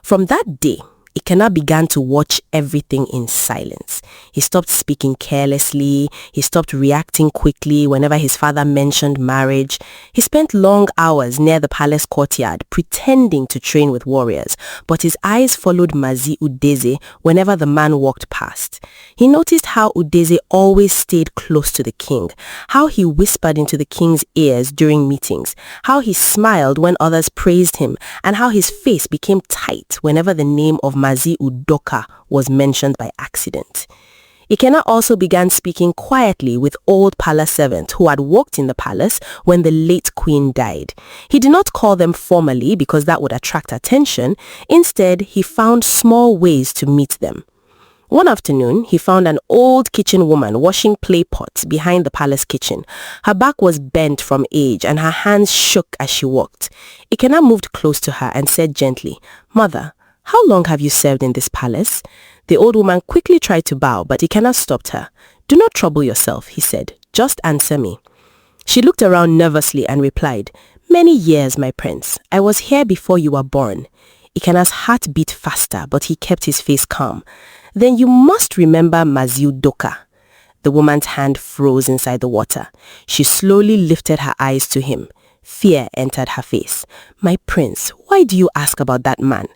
From that day, Ikena began to watch everything in silence. He stopped speaking carelessly. He stopped reacting quickly whenever his father mentioned marriage. He spent long hours near the palace courtyard pretending to train with warriors, but his eyes followed Maziudese whenever the man walked past. He noticed how Udeze always stayed close to the king, how he whispered into the king's ears during meetings, how he smiled when others praised him, and how his face became tight whenever the name of Maziudoka was mentioned by accident. Ikena also began speaking quietly with old palace servants who had worked in the palace when the late queen died. He did not call them formally because that would attract attention. Instead, he found small ways to meet them. One afternoon, he found an old kitchen woman washing clay pots behind the palace kitchen. Her back was bent from age and her hands shook as she walked. Ikena moved close to her and said gently, "Mother, how long have you served in this palace?" The old woman quickly tried to bow, but Ikena stopped her. "Do not trouble yourself," he said. "Just answer me." She looked around nervously and replied, "Many years, my prince. I was here before you were born." Ikena's heart beat faster, but he kept his face calm. "Then you must remember Mazi Udoka." The woman's hand froze inside the water. She slowly lifted her eyes to him. Fear entered her face. "My prince, why do you ask about that man?"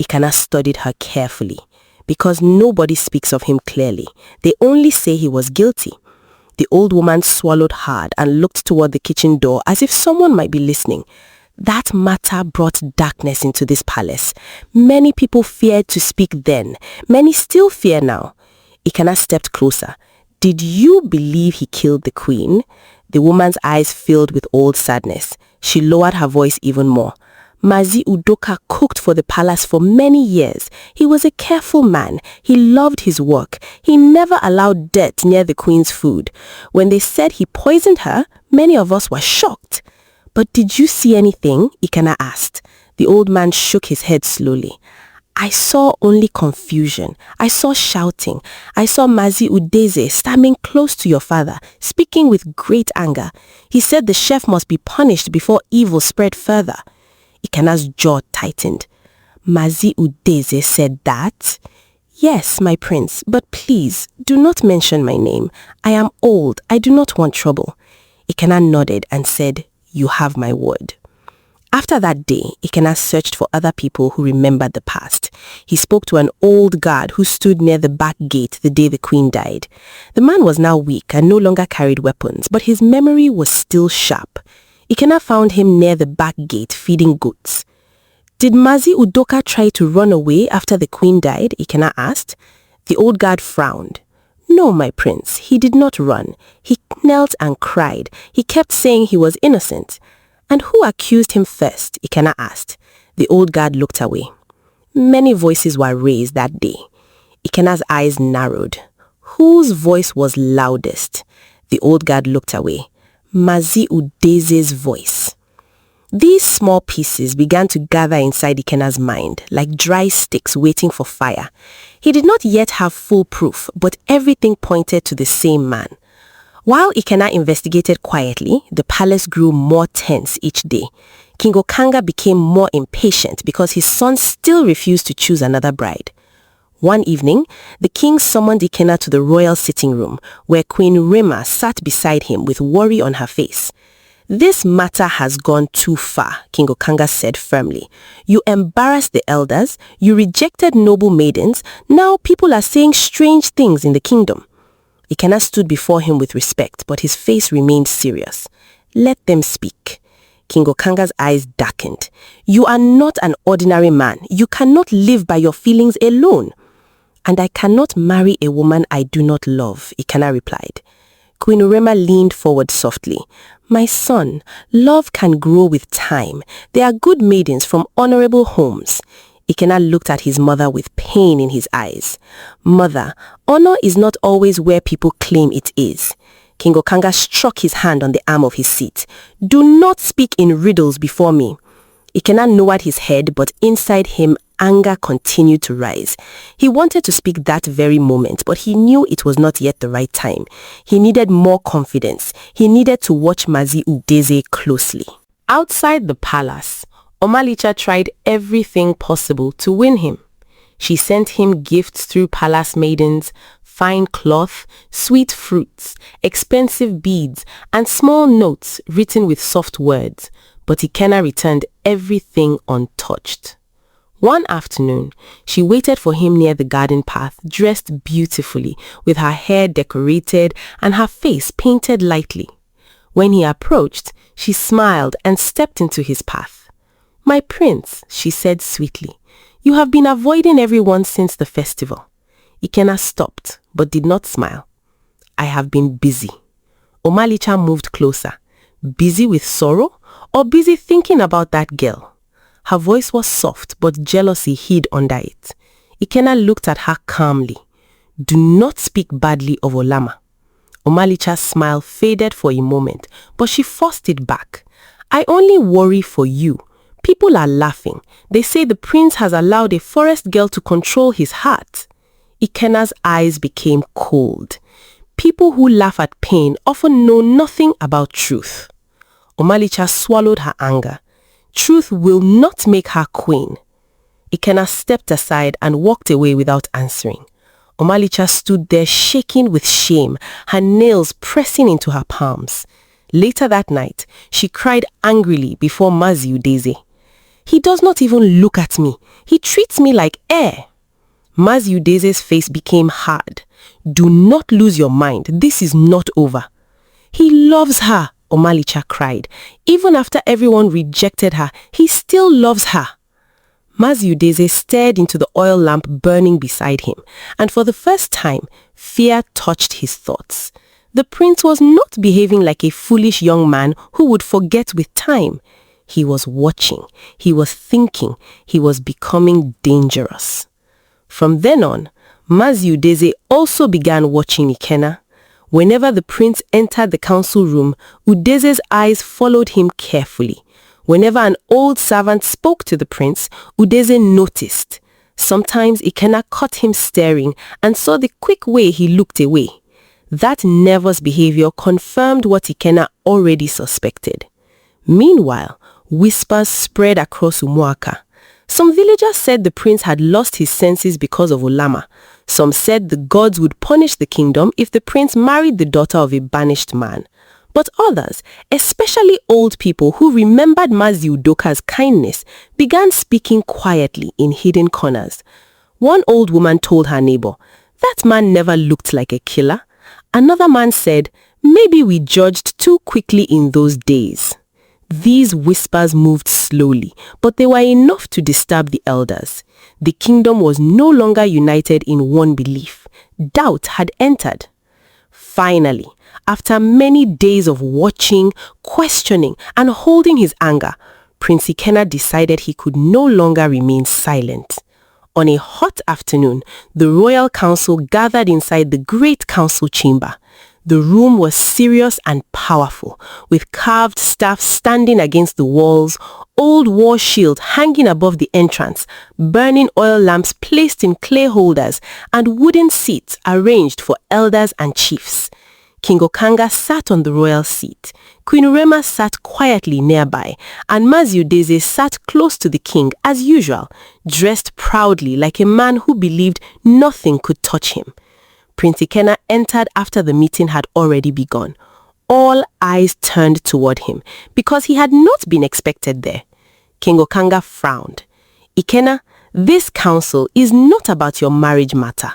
Ikena studied her carefully. "Because nobody speaks of him clearly. They only say he was guilty." The old woman swallowed hard and looked toward the kitchen door as if someone might be listening. "That matter brought darkness into this palace. Many people feared to speak then. Many still fear now." Ikena stepped closer. "Did you believe he killed the queen?" The woman's eyes filled with old sadness. She lowered her voice even more. "Mazi Udoka cooked for the palace for many years. He was a careful man. He loved his work. He never allowed dirt near the queen's food. When they said he poisoned her, many of us were shocked." "But did you see anything?" Ikena asked. The old man shook his head slowly. "I saw only confusion. I saw shouting. I saw Mazi Udeze standing close to your father, speaking with great anger. He said the chef must be punished before evil spread further." Ikena's jaw tightened. "Mazi Udeze said that?" "Yes, my prince, but please, do not mention my name. I am old. I do not want trouble." Ikena nodded and said, "You have my word." After that day, Ikena searched for other people who remembered the past. He spoke to an old guard who stood near the back gate the day the queen died. The man was now weak and no longer carried weapons, but his memory was still sharp. Ikena found him near the back gate feeding goats. "Did Mazi Udoka try to run away after the queen died?" Ikena asked. The old guard frowned. "No, my prince, he did not run. He knelt and cried. He kept saying he was innocent." "And who accused him first?" Ikena asked. The old guard looked away. Many voices were raised that day. Ikena's eyes narrowed. Whose voice was loudest? The old guard looked away. Mazi Udeze's voice. These small pieces began to gather inside Ikena's mind, like dry sticks waiting for fire. He did not yet have full proof, but everything pointed to the same man. While Ikena investigated quietly, the palace grew more tense each day. King Okanga became more impatient because his son still refused to choose another bride. One evening, the king summoned Ikena to the royal sitting room, where Queen Rima sat beside him with worry on her face. "This matter has gone too far," King Okanga said firmly. "You embarrassed the elders, you rejected noble maidens, now people are saying strange things in the kingdom." Ikena stood before him with respect, but his face remained serious. "Let them speak." King Okanga's eyes darkened. "You are not an ordinary man. You cannot live by your feelings alone." "And I cannot marry a woman I do not love," Ikena replied. Queen Urema leaned forward softly. "My son, love can grow with time. There are good maidens from honorable homes." Ikena looked at his mother with pain in his eyes. "Mother, honor is not always where people claim it is." King Okanga struck his hand on the arm of his seat. "Do not speak in riddles before me." Ikena lowered his head, but inside him, anger continued to rise. He wanted to speak that very moment, but he knew it was not yet the right time. He needed more confidence. He needed to watch Mazi Udeze closely. Outside the palace, Omalicha tried everything possible to win him. She sent him gifts through palace maidens, fine cloth, sweet fruits, expensive beads, and small notes written with soft words, but Ikena returned everything untouched. One afternoon, she waited for him near the garden path, dressed beautifully, with her hair decorated and her face painted lightly. When he approached, she smiled and stepped into his path. "My prince," she said sweetly, "you have been avoiding everyone since the festival." Ikena stopped, but did not smile. "I have been busy." Omalicha moved closer. "Busy with sorrow, or busy thinking about that girl?" Her voice was soft, but jealousy hid under it. Ikena looked at her calmly. "Do not speak badly of Olama." Omalicha's smile faded for a moment, but she forced it back. "I only worry for you. People are laughing. They say the prince has allowed a forest girl to control his heart." Ikena's eyes became cold. People who laugh at pain often know nothing about truth. Omalicha swallowed her anger. Truth will not make her queen. Ikena stepped aside and walked away without answering. Omalicha stood there shaking with shame, her nails pressing into her palms. Later that night, she cried angrily before Mazi Udeze. "He does not even look at me. He treats me like air." Mazi Udeze's face became hard. "Do not lose your mind. This is not over." "He loves her," Omalicha cried. "Even after everyone rejected her, he still loves her." Mazi Udeze stared into the oil lamp burning beside him, and for the first time, fear touched his thoughts. The prince was not behaving like a foolish young man who would forget with time. He was watching, he was thinking, he was becoming dangerous. From then on, Mazi Udeze also began watching Ikena. Whenever the prince entered the council room, Udeze's eyes followed him carefully. Whenever an old servant spoke to the prince, Udeze noticed. Sometimes Ikena caught him staring and saw the quick way he looked away. That nervous behavior confirmed what Ikena already suspected. Meanwhile, whispers spread across Umuaka. Some villagers said the prince had lost his senses because of Olama. Some said the gods would punish the kingdom if the prince married the daughter of a banished man. But others, especially old people who remembered Mazi Udoka's kindness, began speaking quietly in hidden corners. One old woman told her neighbor, "That man never looked like a killer." Another man said, "Maybe we judged too quickly in those days." These whispers moved slowly, but they were enough to disturb the elders. The kingdom was no longer united in one belief. Doubt had entered. Finally, after many days of watching, questioning, and holding his anger, Prince Ikena decided he could no longer remain silent. On a hot afternoon, the royal council gathered inside the great council chamber. The room was serious and powerful, with carved staffs standing against the walls, old war shield hanging above the entrance, burning oil lamps placed in clay holders, and wooden seats arranged for elders and chiefs. King Okanga sat on the royal seat. Queen Urema sat quietly nearby, and Mazi Udeze sat close to the king as usual, dressed proudly like a man who believed nothing could touch him. Prince Ikena entered after the meeting had already begun. All eyes turned toward him because he had not been expected there. King Okanga frowned. "Ikena, this council is not about your marriage matter."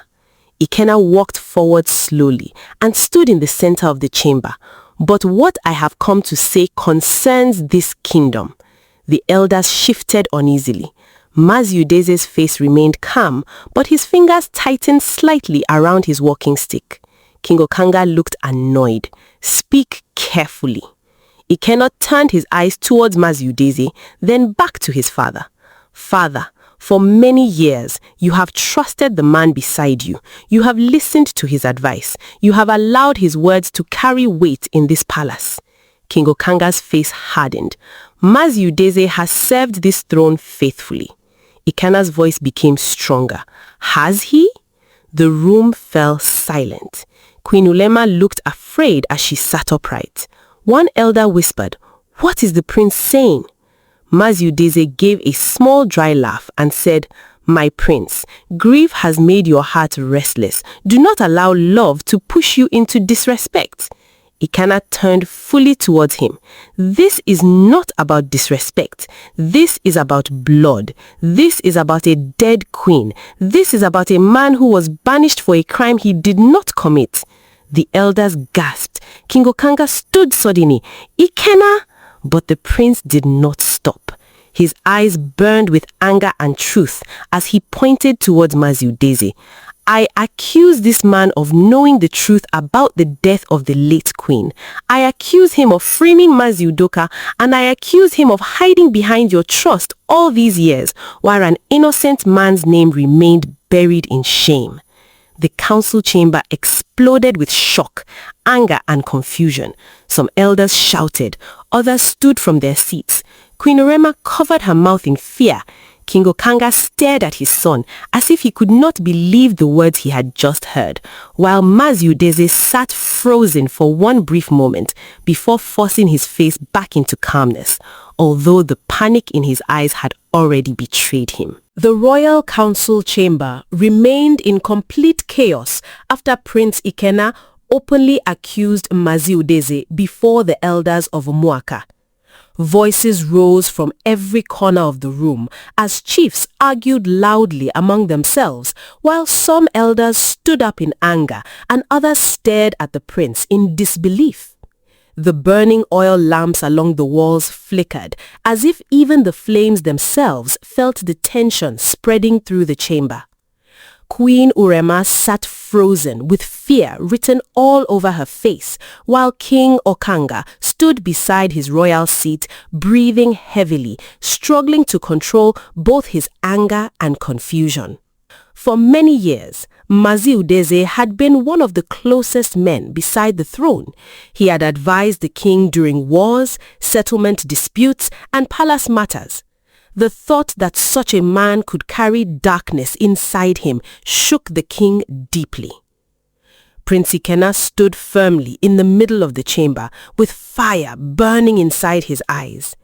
Ikena walked forward slowly and stood in the center of the chamber. "But what I have come to say concerns this kingdom." The elders shifted uneasily. Mazi Udeze's face remained calm, but his fingers tightened slightly around his walking stick. King Okanga looked annoyed. "Speak carefully." Ikena turned his eyes towards Mazi Udeze, then back to his father. "Father, for many years, you have trusted the man beside you. You have listened to his advice. You have allowed his words to carry weight in this palace." King Okanga's face hardened. "Mazi Udeze has served this throne faithfully." Ikena's voice became stronger. "Has he?" The room fell silent. Queen Ulema looked afraid as she sat upright. One elder whispered, "What is the prince saying?" Mazi Udeze gave a small dry laugh and said, "My prince, grief has made your heart restless. Do not allow love to push you into disrespect." Ikena turned fully towards him. "This is not about disrespect. This is about blood. This is about a dead queen. This is about a man who was banished for a crime he did not commit." The elders gasped. King Okanga stood suddenly. "Ikena!" But the prince did not stop. His eyes burned with anger and truth as he pointed towards Mazi Udeze. "I accuse this man of knowing the truth about the death of the late queen. I accuse him of framing Mazi Udoka, and I accuse him of hiding behind your trust all these years, while an innocent man's name remained buried in shame." The council chamber exploded with shock, anger and confusion. Some elders shouted, others stood from their seats. Queen Urema covered her mouth in fear. King Okanga stared at his son as if he could not believe the words he had just heard, while Mazi Udeze sat frozen for one brief moment before forcing his face back into calmness, although the panic in his eyes had already betrayed him. The royal council chamber remained in complete chaos after Prince Ikena openly accused Mazi Udeze before the elders of Umuaka. Voices rose from every corner of the room as chiefs argued loudly among themselves, while some elders stood up in anger and others stared at the prince in disbelief. The burning oil lamps along the walls flickered, as if even the flames themselves felt the tension spreading through the chamber. Queen Urema sat frozen with fear written all over her face, while King Okanga stood beside his royal seat, breathing heavily, struggling to control both his anger and confusion. For many years, Mazi Udeze had been one of the closest men beside the throne. He had advised the king during wars, settlement disputes, and palace matters. The thought that such a man could carry darkness inside him shook the king deeply. Prince Ikena stood firmly in the middle of the chamber, with fire burning inside his eyes.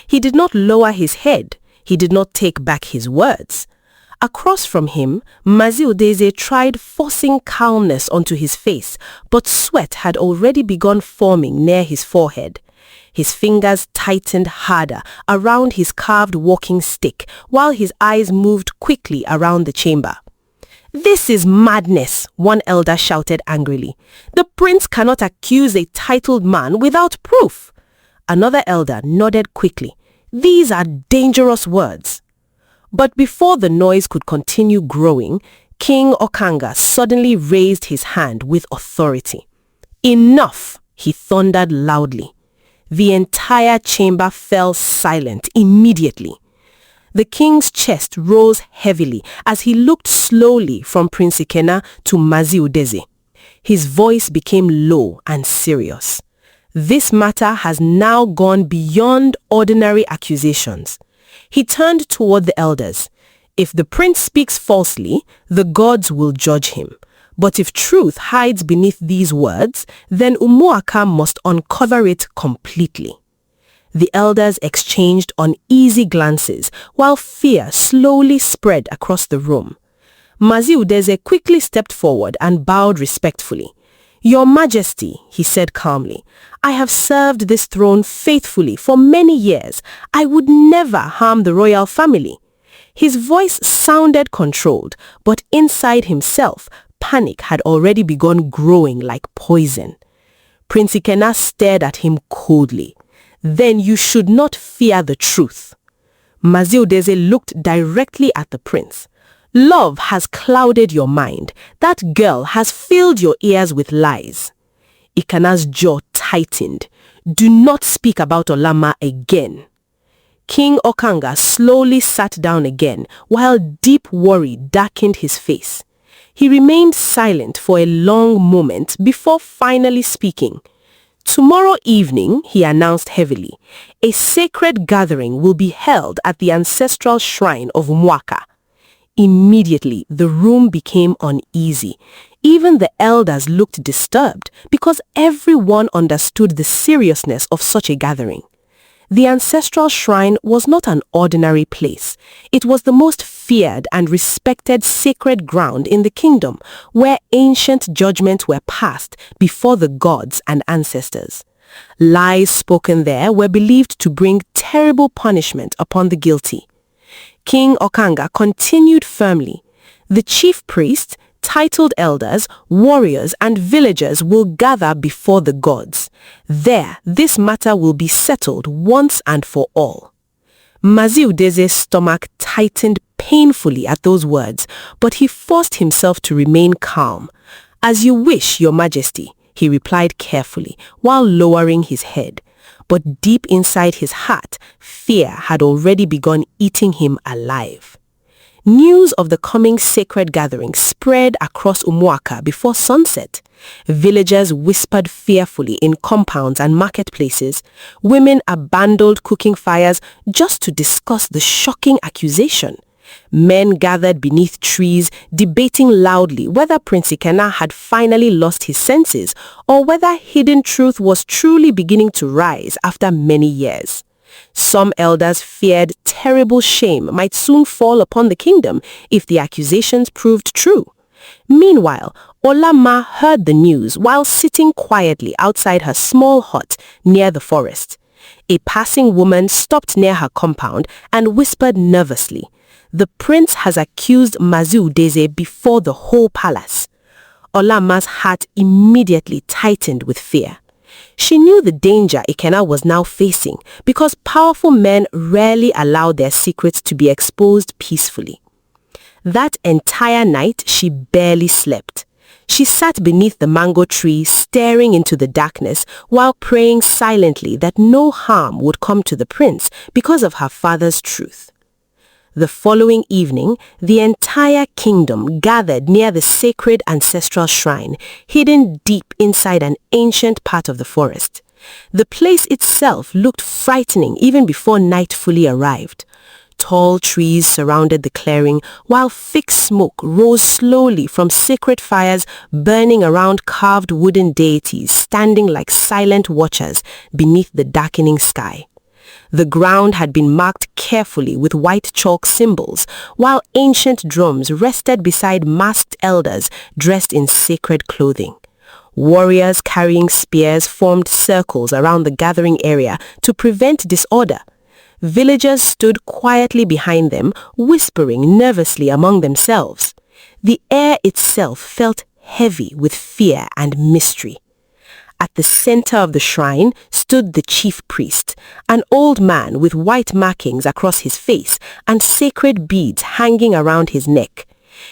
He did not lower his head. He did not take back his words. Across from him, Mazi Udeze tried forcing calmness onto his face, but sweat had already begun forming near his forehead. His fingers tightened harder around his carved walking stick, while his eyes moved quickly around the chamber. "This is madness," one elder shouted angrily. "The prince cannot accuse a titled man without proof." Another elder nodded quickly. "These are dangerous words." But before the noise could continue growing, King Okanga suddenly raised his hand with authority. "Enough!" he thundered loudly. The entire chamber fell silent immediately. The king's chest rose heavily as he looked slowly from Prince Ikena to Mazi Udeze. His voice became low and serious. "This matter has now gone beyond ordinary accusations." He turned toward the elders. "If the prince speaks falsely, the gods will judge him. But if truth hides beneath these words, then Umuaka must uncover it completely." The elders exchanged uneasy glances, while fear slowly spread across the room. Mazi Udeze quickly stepped forward and bowed respectfully. "Your Majesty," he said calmly, "I have served this throne faithfully for many years. I would never harm the royal family." His voice sounded controlled, but inside himself, panic had already begun growing like poison. Prince Ikena stared at him coldly. "Then you should not fear the truth." Mazi Udeze looked directly at the prince. "Love has clouded your mind. That girl has filled your ears with lies." Ikena's jaw tightened. "Do not speak about Olama again." King Okanga slowly sat down again, while deep worry darkened his face. He remained silent for a long moment before finally speaking. "Tomorrow evening," he announced heavily, "a sacred gathering will be held at the ancestral shrine of Umuaka." Immediately, the room became uneasy. Even the elders looked disturbed because everyone understood the seriousness of such a gathering. The ancestral shrine was not an ordinary place. It was the most feared and respected sacred ground in the kingdom, where ancient judgments were passed before the gods and ancestors. Lies spoken there were believed to bring terrible punishment upon the guilty. King Okanga continued firmly. "The chief priest, titled elders, warriors, and villagers will gather before the gods. There, this matter will be settled once and for all." Mazi Udeze's stomach tightened painfully at those words, but he forced himself to remain calm. "As you wish, Your Majesty," he replied carefully, while lowering his head. But deep inside his heart, fear had already begun eating him alive. News of the coming sacred gathering spread across Umuaka before sunset. Villagers whispered fearfully in compounds and marketplaces. Women abandoned cooking fires just to discuss the shocking accusation. Men gathered beneath trees, debating loudly whether Prince Ikena had finally lost his senses or whether hidden truth was truly beginning to rise after many years. Some elders feared terrible shame might soon fall upon the kingdom if the accusations proved true. Meanwhile, Olama heard the news while sitting quietly outside her small hut near the forest. A passing woman stopped near her compound and whispered nervously, "The prince has accused Mazi Udeze before the whole palace." Olama's heart immediately tightened with fear. She knew the danger Ikena was now facing because powerful men rarely allowed their secrets to be exposed peacefully. That entire night, she barely slept. She sat beneath the mango tree, staring into the darkness while praying silently that no harm would come to the prince because of her father's truth. The following evening, the entire kingdom gathered near the sacred ancestral shrine, hidden deep inside an ancient part of the forest. The place itself looked frightening even before night fully arrived. Tall trees surrounded the clearing, while thick smoke rose slowly from sacred fires burning around carved wooden deities standing like silent watchers beneath the darkening sky. The ground had been marked carefully with white chalk symbols, while ancient drums rested beside masked elders dressed in sacred clothing. Warriors carrying spears formed circles around the gathering area to prevent disorder. Villagers stood quietly behind them, whispering nervously among themselves. The air itself felt heavy with fear and mystery. At the center of the shrine stood the chief priest, an old man with white markings across his face and sacred beads hanging around his neck.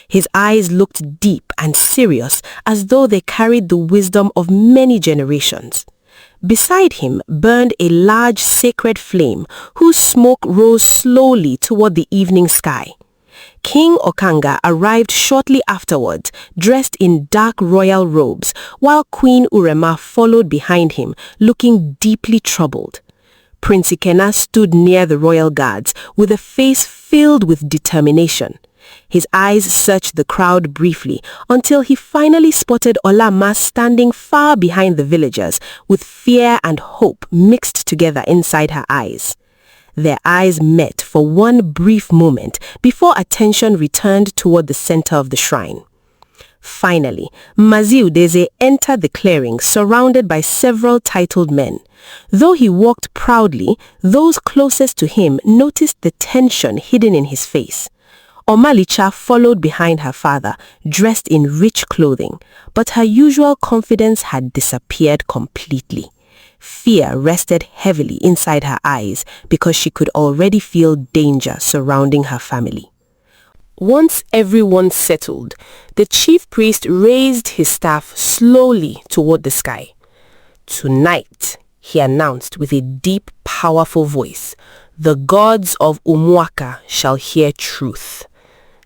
His eyes looked deep and serious, as though they carried the wisdom of many generations. Beside him burned a large sacred flame, whose smoke rose slowly toward the evening sky. King Okanga arrived shortly afterwards, dressed in dark royal robes, while Queen Urema followed behind him, looking deeply troubled. Prince Ikena stood near the royal guards, with a face filled with determination. His eyes searched the crowd briefly until he finally spotted Olama standing far behind the villagers, with fear and hope mixed together inside her eyes. Their eyes met for one brief moment before attention returned toward the center of the shrine. Finally, Mazi Udeze entered the clearing surrounded by several titled men. Though he walked proudly, those closest to him noticed the tension hidden in his face. Omalicha followed behind her father, dressed in rich clothing, but her usual confidence had disappeared completely. Fear rested heavily inside her eyes because she could already feel danger surrounding her family. Once everyone settled, the chief priest raised his staff slowly toward the sky. "Tonight," he announced with a deep, powerful voice, "the gods of Umuaka shall hear truth."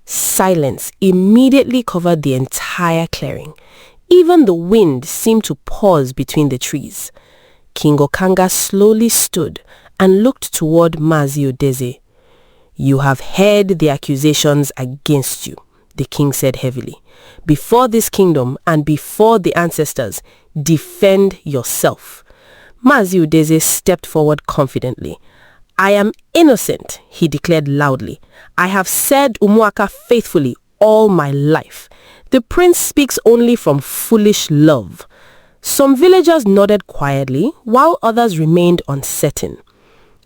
Silence immediately covered the entire clearing. Even the wind seemed to pause between the trees. King Okanga slowly stood and looked toward Mazi Udeze. "You have heard the accusations against you," the king said heavily. "Before this kingdom and before the ancestors, defend yourself." Mazi Udeze stepped forward confidently. "I am innocent," he declared loudly. "I have served Umuaka faithfully all my life. The prince speaks only from foolish love." Some villagers nodded quietly, while others remained uncertain.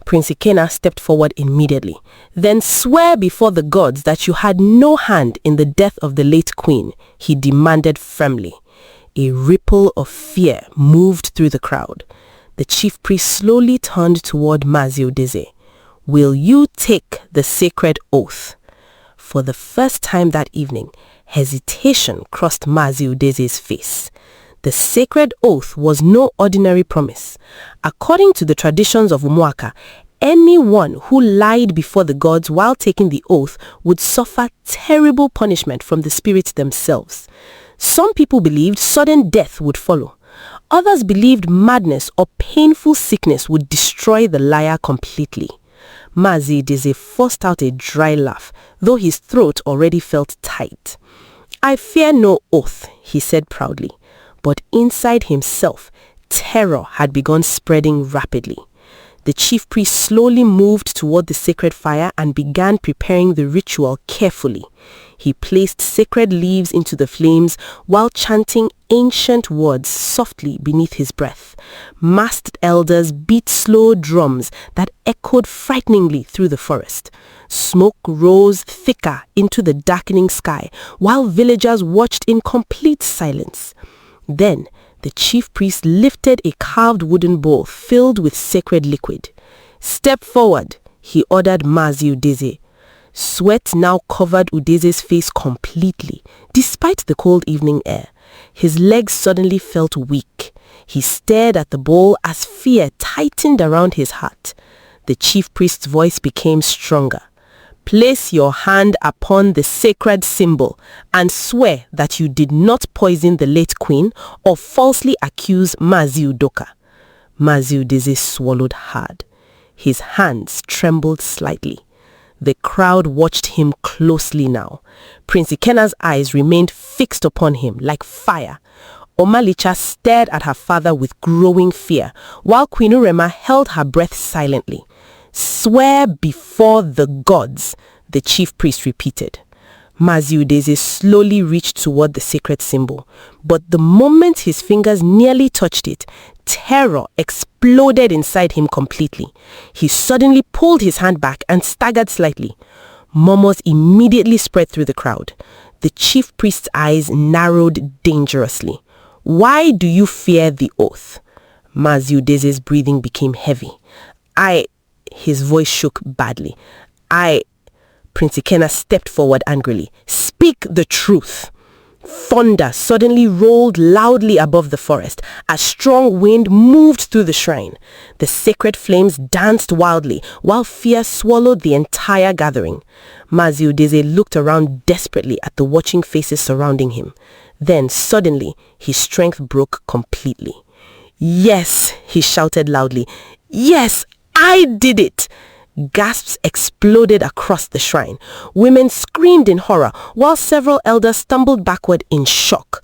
Prince Ikena stepped forward immediately. "Then swear before the gods that you had no hand in the death of the late queen," he demanded firmly. A ripple of fear moved through the crowd. The chief priest slowly turned toward Mazi Udeze. "Will you take the sacred oath?" For the first time that evening, hesitation crossed Mazi Udeze's face. The sacred oath was no ordinary promise. According to the traditions of Umuaka, anyone who lied before the gods while taking the oath would suffer terrible punishment from the spirits themselves. Some people believed sudden death would follow. Others believed madness or painful sickness would destroy the liar completely. Mazi Deze forced out a dry laugh, though his throat already felt tight. "I fear no oath," he said proudly, but inside himself, terror had begun spreading rapidly. The chief priest slowly moved toward the sacred fire and began preparing the ritual carefully. He placed sacred leaves into the flames while chanting ancient words softly beneath his breath. Masked elders beat slow drums that echoed frighteningly through the forest. Smoke rose thicker into the darkening sky while villagers watched in complete silence. Then, the chief priest lifted a carved wooden bowl filled with sacred liquid. "Step forward," he ordered Mazi Udeze. Sweat now covered Udeze's face completely, despite the cold evening air. His legs suddenly felt weak. He stared at the bowl as fear tightened around his heart. The chief priest's voice became stronger. "Place your hand upon the sacred symbol and swear that you did not poison the late queen or falsely accuse Mazi Udoka." Mazi Udeze swallowed hard. His hands trembled slightly. The crowd watched him closely now. Prince Ikena's eyes remained fixed upon him like fire. Omalicha stared at her father with growing fear, while Queen Urema held her breath silently. "Swear before the gods," the chief priest repeated. Mazi Udeze slowly reached toward the sacred symbol, but the moment his fingers nearly touched it, terror exploded inside him completely. He suddenly pulled his hand back and staggered slightly. Murmurs immediately spread through the crowd. The chief priest's eyes narrowed dangerously. "Why do you fear the oath?" Mazi Udeze's breathing became heavy. His voice shook badly. Prince Ikena stepped forward angrily. "Speak the truth." Thunder suddenly rolled loudly above the forest. A strong wind moved through the shrine. The sacred flames danced wildly, while fear swallowed the entire gathering. Mazi Udeze looked around desperately at the watching faces surrounding him. Then, suddenly, his strength broke completely. "Yes," he shouted loudly. "Yes, I did it!" Gasps exploded across the shrine. Women screamed in horror, while several elders stumbled backward in shock.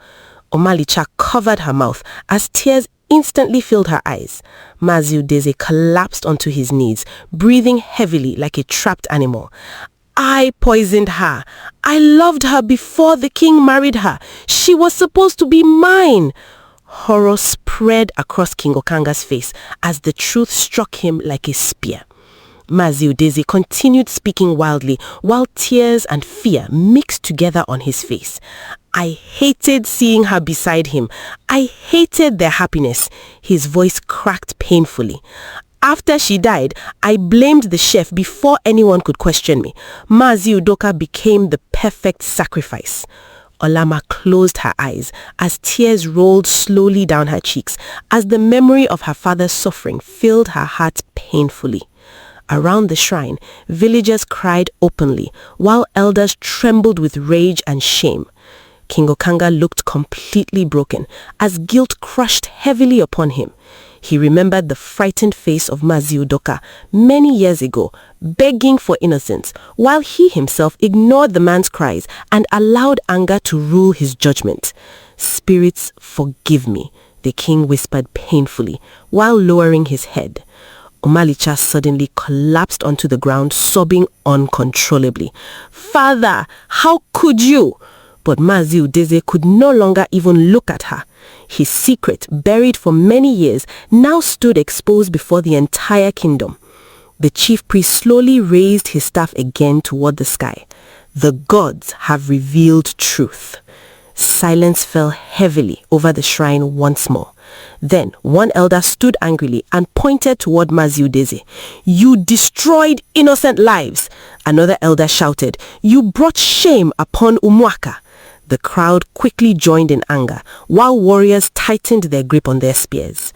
Omalicha covered her mouth as tears instantly filled her eyes. Mazi Udeze collapsed onto his knees, breathing heavily like a trapped animal. "I poisoned her. I loved her before the king married her. She was supposed to be mine." Horror spread across King Okanga's face as the truth struck him like a spear. Mazi Udeze continued speaking wildly while tears and fear mixed together on his face. "I hated seeing her beside him. I hated their happiness." His voice cracked painfully. "After she died, I blamed the chef before anyone could question me. Mazi Udoka became the perfect sacrifice." Olama closed her eyes as tears rolled slowly down her cheeks as the memory of her father's suffering filled her heart painfully. Around the shrine, villagers cried openly, while elders trembled with rage and shame. King Okanga looked completely broken as guilt crushed heavily upon him. He remembered the frightened face of Mazi Udoka many years ago, begging for innocence, while he himself ignored the man's cries and allowed anger to rule his judgment. "Spirits, forgive me," the king whispered painfully, while lowering his head. Omalicha suddenly collapsed onto the ground, sobbing uncontrollably. "Father, how could you?" But Mazi Udeze could no longer even look at her. His secret, buried for many years, now stood exposed before the entire kingdom. The chief priest slowly raised his staff again toward the sky. "The gods have revealed truth." Silence fell heavily over the shrine once more. Then one elder stood angrily and pointed toward Mazi Udeze. "You destroyed innocent lives!" Another elder shouted, "You brought shame upon Umuaka!" The crowd quickly joined in anger, while warriors tightened their grip on their spears.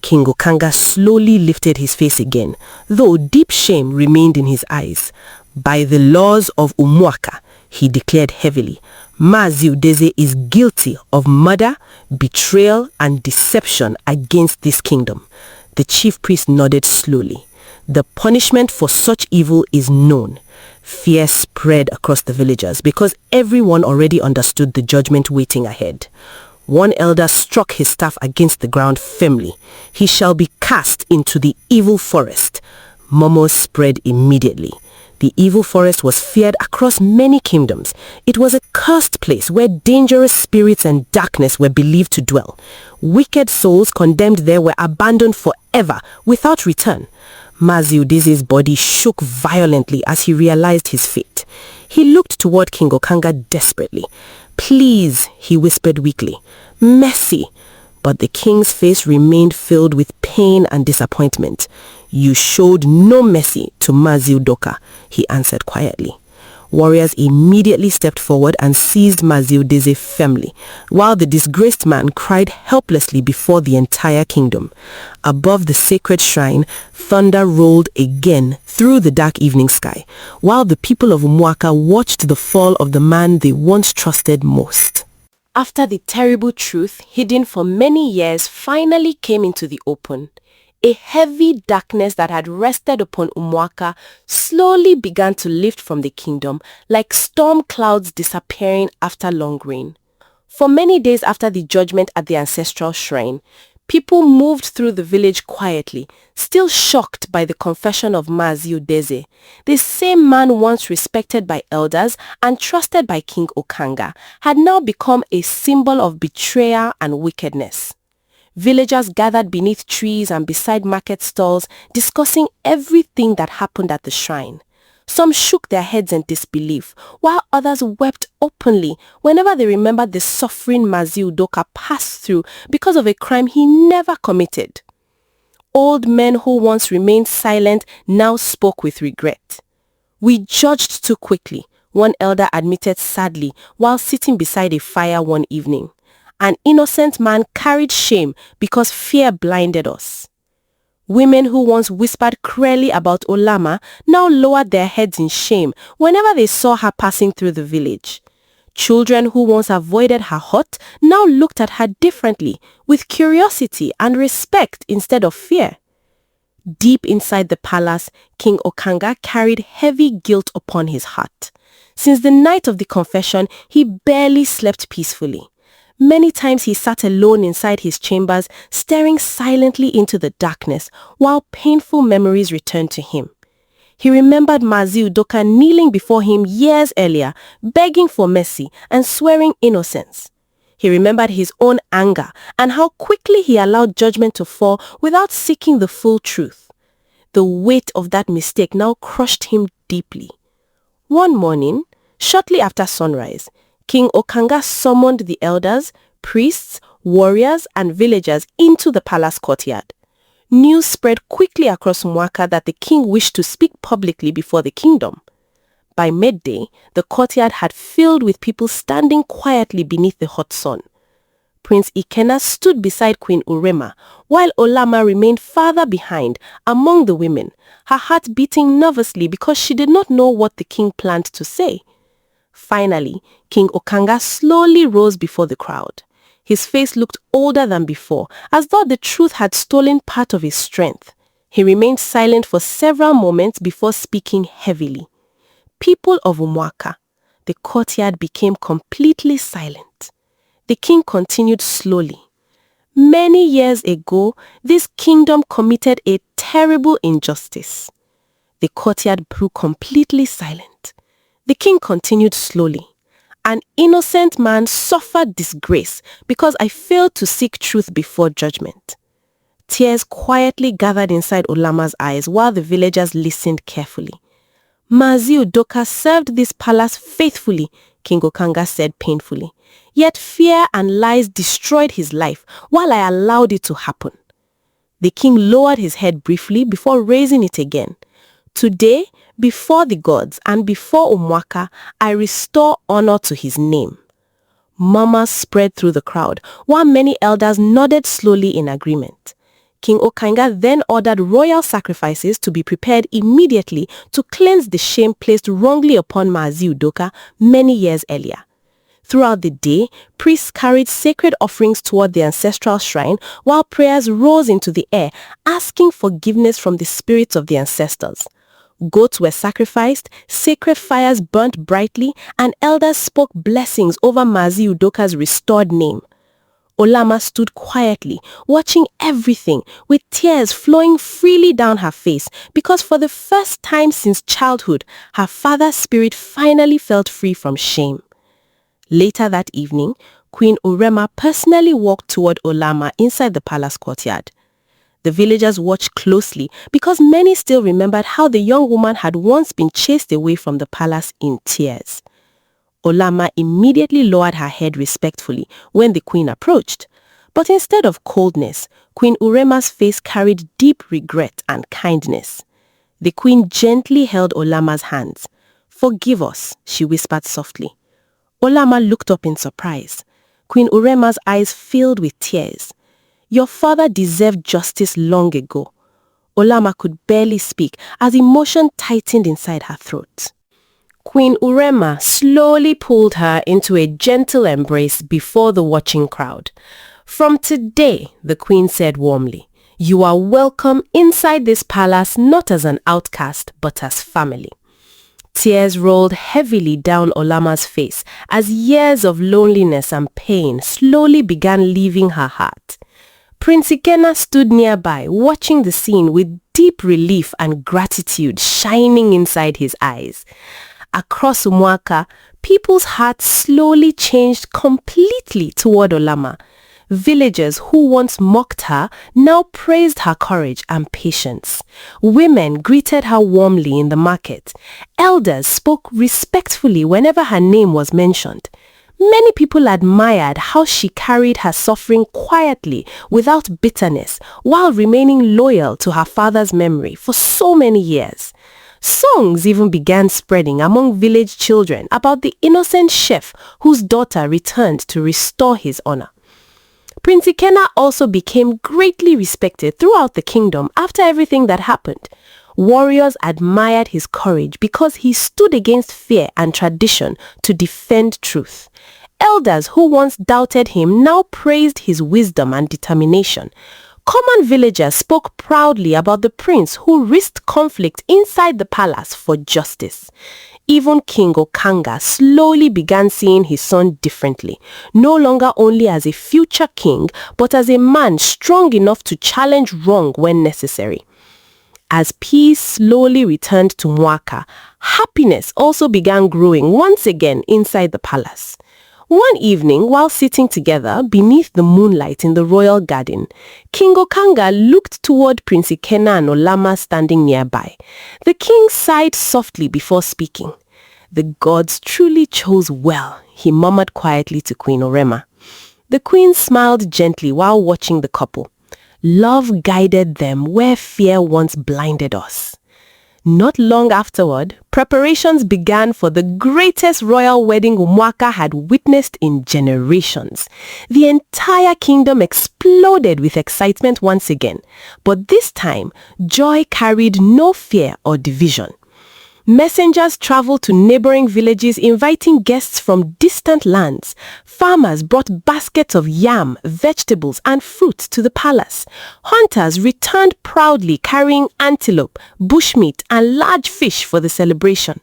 King Okanga slowly lifted his face again, though deep shame remained in his eyes. By the laws of Umuaka, he declared heavily, Mazi Udeze is guilty of murder, betrayal, and deception against this kingdom. The chief priest nodded slowly. The punishment for such evil is known. Fear spread across the villagers because everyone already understood the judgment waiting ahead. One elder struck his staff against the ground firmly. He shall be cast into the evil forest. Murmurs spread immediately. The evil forest was feared across many kingdoms. It was a cursed place where dangerous spirits and darkness were believed to dwell. Wicked souls condemned there were abandoned forever without return. Mazi Udeze's body shook violently as he realized his fate. He looked toward King Okanga desperately. Please, he whispered weakly. Mercy. But the king's face remained filled with pain and disappointment. You showed no mercy to Mazi Udoka, he answered quietly. Warriors immediately stepped forward and seized Mazi Udeze firmly, while the disgraced man cried helplessly before the entire kingdom. Above the sacred shrine, thunder rolled again through the dark evening sky, while the people of Umuaka watched the fall of the man they once trusted most. After the terrible truth, hidden for many years, finally came into the open, a heavy darkness that had rested upon Umuaka slowly began to lift from the kingdom like storm clouds disappearing after long rain. For many days after the judgment at the ancestral shrine, people moved through the village quietly, still shocked by the confession of Mazi Udeze. The same man once respected by elders and trusted by King Okanga had now become a symbol of betrayal and wickedness. Villagers gathered beneath trees and beside market stalls, discussing everything that happened at the shrine. Some shook their heads in disbelief, while others wept openly whenever they remembered the suffering Mazi Udoka passed through because of a crime he never committed. Old men who once remained silent now spoke with regret. We judged too quickly, one elder admitted sadly while sitting beside a fire one evening. An innocent man carried shame because fear blinded us. Women who once whispered cruelly about Olama now lowered their heads in shame whenever they saw her passing through the village. Children who once avoided her hut now looked at her differently, with curiosity and respect instead of fear. Deep inside the palace, King Okanga carried heavy guilt upon his heart. Since the night of the confession, he barely slept peacefully. Many times he sat alone inside his chambers, staring silently into the darkness, while painful memories returned to him. He remembered Mazi Udoka kneeling before him years earlier, begging for mercy and swearing innocence. He remembered his own anger and how quickly he allowed judgment to fall without seeking the full truth. The weight of that mistake now crushed him deeply. One morning, shortly after sunrise, King Okanga summoned the elders, priests, warriors, and villagers into the palace courtyard. News spread quickly across Umuaka that the king wished to speak publicly before the kingdom. By midday, the courtyard had filled with people standing quietly beneath the hot sun. Prince Ikena stood beside Queen Urema, while Olama remained farther behind among the women, her heart beating nervously because she did not know what the king planned to say. Finally, King Okanga slowly rose before the crowd. His face looked older than before, as though the truth had stolen part of his strength. He remained silent for several moments before speaking heavily. People of Umuaka, the courtyard became completely silent. The king continued slowly. Many years ago, this kingdom committed a terrible injustice. The courtyard grew completely silent. The king continued slowly. An innocent man suffered disgrace because I failed to seek truth before judgment. Tears quietly gathered inside Olama's eyes while the villagers listened carefully. Mazi Udoka served this palace faithfully, King Okanga said painfully. Yet fear and lies destroyed his life while I allowed it to happen. The king lowered his head briefly before raising it again. Today, before the gods and before Umuaka, I restore honor to his name. Murmurs spread through the crowd, while many elders nodded slowly in agreement. King Okanga then ordered royal sacrifices to be prepared immediately to cleanse the shame placed wrongly upon Maazi Udoka many years earlier. Throughout the day, priests carried sacred offerings toward the ancestral shrine while prayers rose into the air, asking forgiveness from the spirits of the ancestors. Goats were sacrificed, sacred fires burnt brightly, and elders spoke blessings over Maazi Udoka's restored name. Olama stood quietly, watching everything, with tears flowing freely down her face, because for the first time since childhood, her father's spirit finally felt free from shame. Later that evening, Queen Urema personally walked toward Olama inside the palace courtyard. The villagers watched closely because many still remembered how the young woman had once been chased away from the palace in tears. Olama immediately lowered her head respectfully when the queen approached. But instead of coldness, Queen Urema's face carried deep regret and kindness. The queen gently held Olama's hands. "Forgive us," she whispered softly. Olama looked up in surprise. Queen Urema's eyes filled with tears. "Your father deserved justice long ago." Olama could barely speak as emotion tightened inside her throat. Queen Urema slowly pulled her into a gentle embrace before the watching crowd. "From today," the queen said warmly, "you are welcome inside this palace not as an outcast but as family." Tears rolled heavily down Olama's face as years of loneliness and pain slowly began leaving her heart. Prince Ikena stood nearby, watching the scene with deep relief and gratitude shining inside his eyes. Across Umuaka, people's hearts slowly changed completely toward Olama. Villagers who once mocked her now praised her courage and patience. Women greeted her warmly in the market. Elders spoke respectfully whenever her name was mentioned. Many people admired how she carried her suffering quietly without bitterness while remaining loyal to her father's memory for so many years. Songs even began spreading among village children about the innocent chef whose daughter returned to restore his honor. Prince Ikena also became greatly respected throughout the kingdom after everything that happened. Warriors admired his courage because he stood against fear and tradition to defend truth. Elders who once doubted him now praised his wisdom and determination. Common villagers spoke proudly about the prince who risked conflict inside the palace for justice. Even King Okanga slowly began seeing his son differently, no longer only as a future king, but as a man strong enough to challenge wrong when necessary. As peace slowly returned to Umuaka, happiness also began growing once again inside the palace. One evening, while sitting together beneath the moonlight in the royal garden, King Okanga looked toward Prince Ikena and Olama standing nearby. The king sighed softly before speaking. "The gods truly chose well," he murmured quietly to Queen Urema. The queen smiled gently while watching the couple. "Love guided them where fear once blinded us." Not long afterward, preparations began for the greatest royal wedding Umuaka had witnessed in generations. The entire kingdom exploded with excitement once again, but this time, joy carried no fear or division. Messengers traveled to neighboring villages inviting guests from distant lands. Farmers brought baskets of yam, vegetables, and fruit to the palace. Hunters returned proudly carrying antelope, bushmeat, and large fish for the celebration.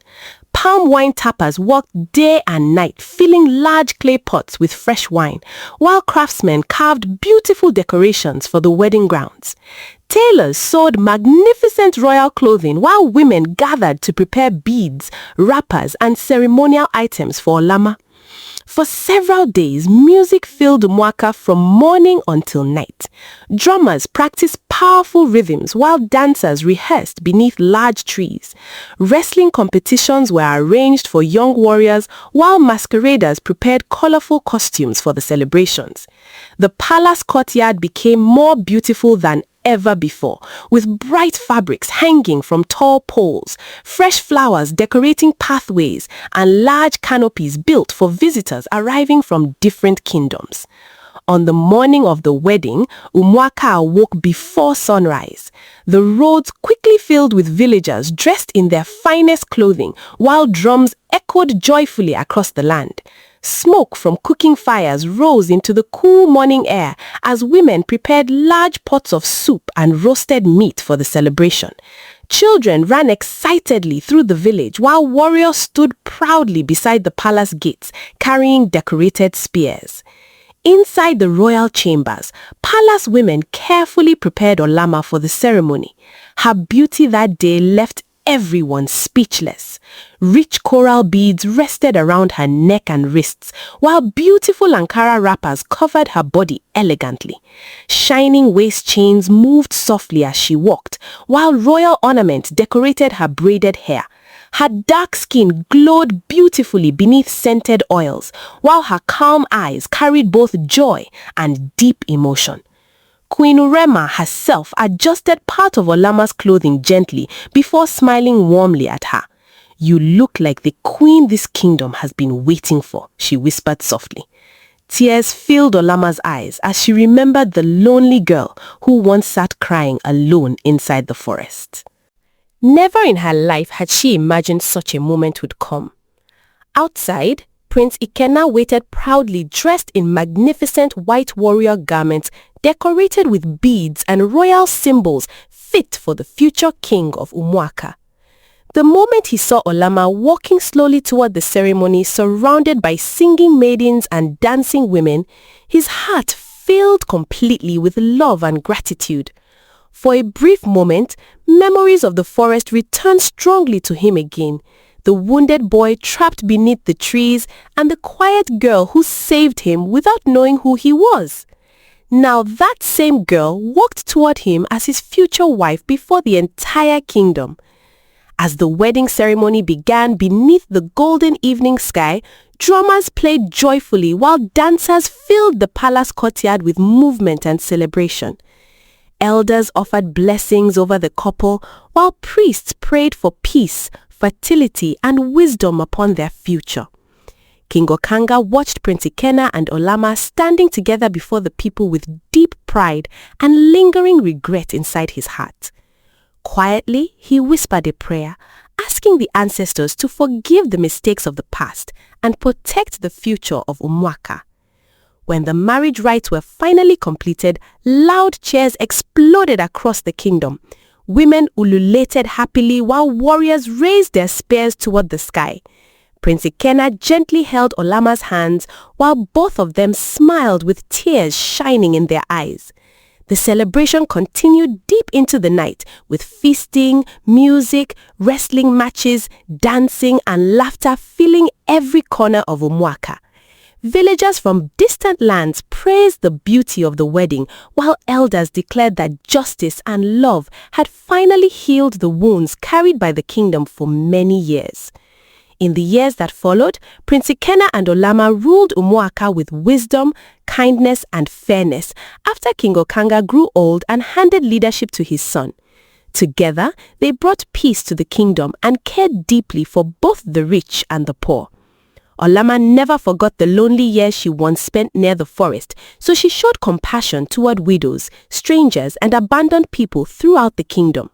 Palm wine tappers worked day and night, filling large clay pots with fresh wine, while craftsmen carved beautiful decorations for the wedding grounds. Tailors sewed magnificent royal clothing while women gathered to prepare beads, wrappers, and ceremonial items for Olama. For several days, music filled Umuaka from morning until night. Drummers practiced powerful rhythms while dancers rehearsed beneath large trees. Wrestling competitions were arranged for young warriors while masqueraders prepared colorful costumes for the celebrations. The palace courtyard became more beautiful than ever before, with bright fabrics hanging from tall poles, fresh flowers decorating pathways, and large canopies built for visitors arriving from different kingdoms. On the morning of the wedding, Umuaka awoke before sunrise. The roads quickly filled with villagers dressed in their finest clothing, while drums echoed joyfully across the land. Smoke from cooking fires rose into the cool morning air as women prepared large pots of soup and roasted meat for the celebration. Children ran excitedly through the village while warriors stood proudly beside the palace gates carrying decorated spears. Inside the royal chambers, palace women carefully prepared Olama for the ceremony. Her beauty that day left everyone speechless. Rich coral beads rested around her neck and wrists, while beautiful Ankara wrappers covered her body elegantly. Shining waist chains moved softly as she walked, while royal ornaments decorated her braided hair. Her dark skin glowed beautifully beneath scented oils, while her calm eyes carried both joy and deep emotion. Queen Urema herself adjusted part of Olama's clothing gently before smiling warmly at her. "You look like the queen this kingdom has been waiting for," she whispered softly. Tears filled Olama's eyes as she remembered the lonely girl who once sat crying alone inside the forest. Never in her life had she imagined such a moment would come. Outside, Prince Ikenna waited proudly dressed in magnificent white warrior garments decorated with beads and royal symbols fit for the future king of Umuaka. The moment he saw Olama walking slowly toward the ceremony surrounded by singing maidens and dancing women, his heart filled completely with love and gratitude. For a brief moment, memories of the forest returned strongly to him again. The wounded boy trapped beneath the trees and the quiet girl who saved him without knowing who he was. Now that same girl walked toward him as his future wife before the entire kingdom. As the wedding ceremony began beneath the golden evening sky, drummers played joyfully while dancers filled the palace courtyard with movement and celebration. Elders offered blessings over the couple, while priests prayed for peace, fertility, and wisdom upon their future. King Okanga watched Prince Ikenna and Olama standing together before the people with deep pride and lingering regret inside his heart. Quietly, he whispered a prayer, asking the ancestors to forgive the mistakes of the past and protect the future of Umuaka. When the marriage rites were finally completed, loud cheers exploded across the kingdom. Women ululated happily while warriors raised their spears toward the sky. Prince Ikenna gently held Olama's hands while both of them smiled with tears shining in their eyes. The celebration continued deep into the night with feasting, music, wrestling matches, dancing, and laughter filling every corner of Umuaka. Villagers from distant lands praised the beauty of the wedding, while elders declared that justice and love had finally healed the wounds carried by the kingdom for many years. In the years that followed, Prince Ikenna and Olama ruled Umuaka with wisdom, kindness, and fairness after King Okanga grew old and handed leadership to his son. Together, they brought peace to the kingdom and cared deeply for both the rich and the poor. Olama never forgot the lonely years she once spent near the forest, so she showed compassion toward widows, strangers, and abandoned people throughout the kingdom.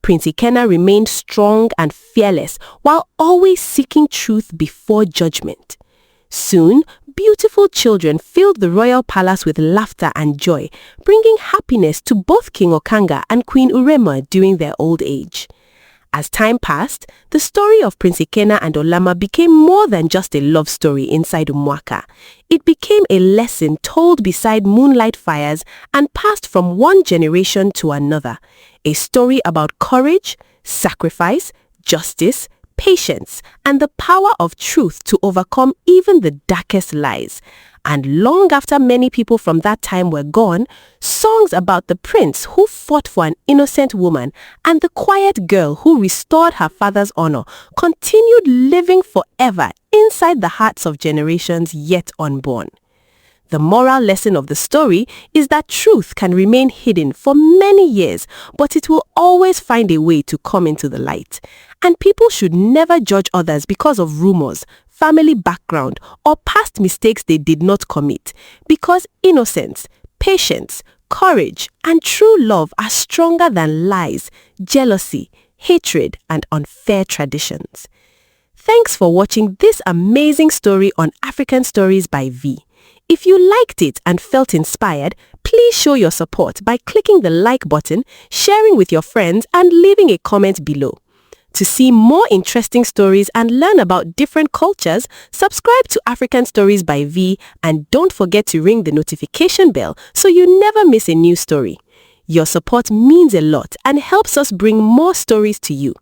Prince Ikenna remained strong and fearless while always seeking truth before judgment. Soon, beautiful children filled the royal palace with laughter and joy, bringing happiness to both King Okanga and Queen Urema during their old age. As time passed, the story of Prince Ikenna and Olama became more than just a love story inside Umuaka. It became a lesson told beside moonlight fires and passed from one generation to another. A story about courage, sacrifice, justice, patience, and the power of truth to overcome even the darkest lies. And long after many people from that time were gone, songs about the prince who fought for an innocent woman and the quiet girl who restored her father's honor continued living forever inside the hearts of generations yet unborn. The moral lesson of the story is that truth can remain hidden for many years, but it will always find a way to come into the light. And people should never judge others because of rumors, family background, or past mistakes they did not commit, because innocence, patience, courage, and true love are stronger than lies, jealousy, hatred, and unfair traditions. Thanks for watching this amazing story on African Stories by V. If you liked it and felt inspired, please show your support by clicking the like button, sharing with your friends, and leaving a comment below. To see more interesting stories and learn about different cultures, subscribe to African Stories by V and don't forget to ring the notification bell so you never miss a new story. Your support means a lot and helps us bring more stories to you.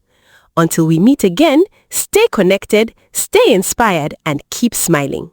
Until we meet again, stay connected, stay inspired, and keep smiling.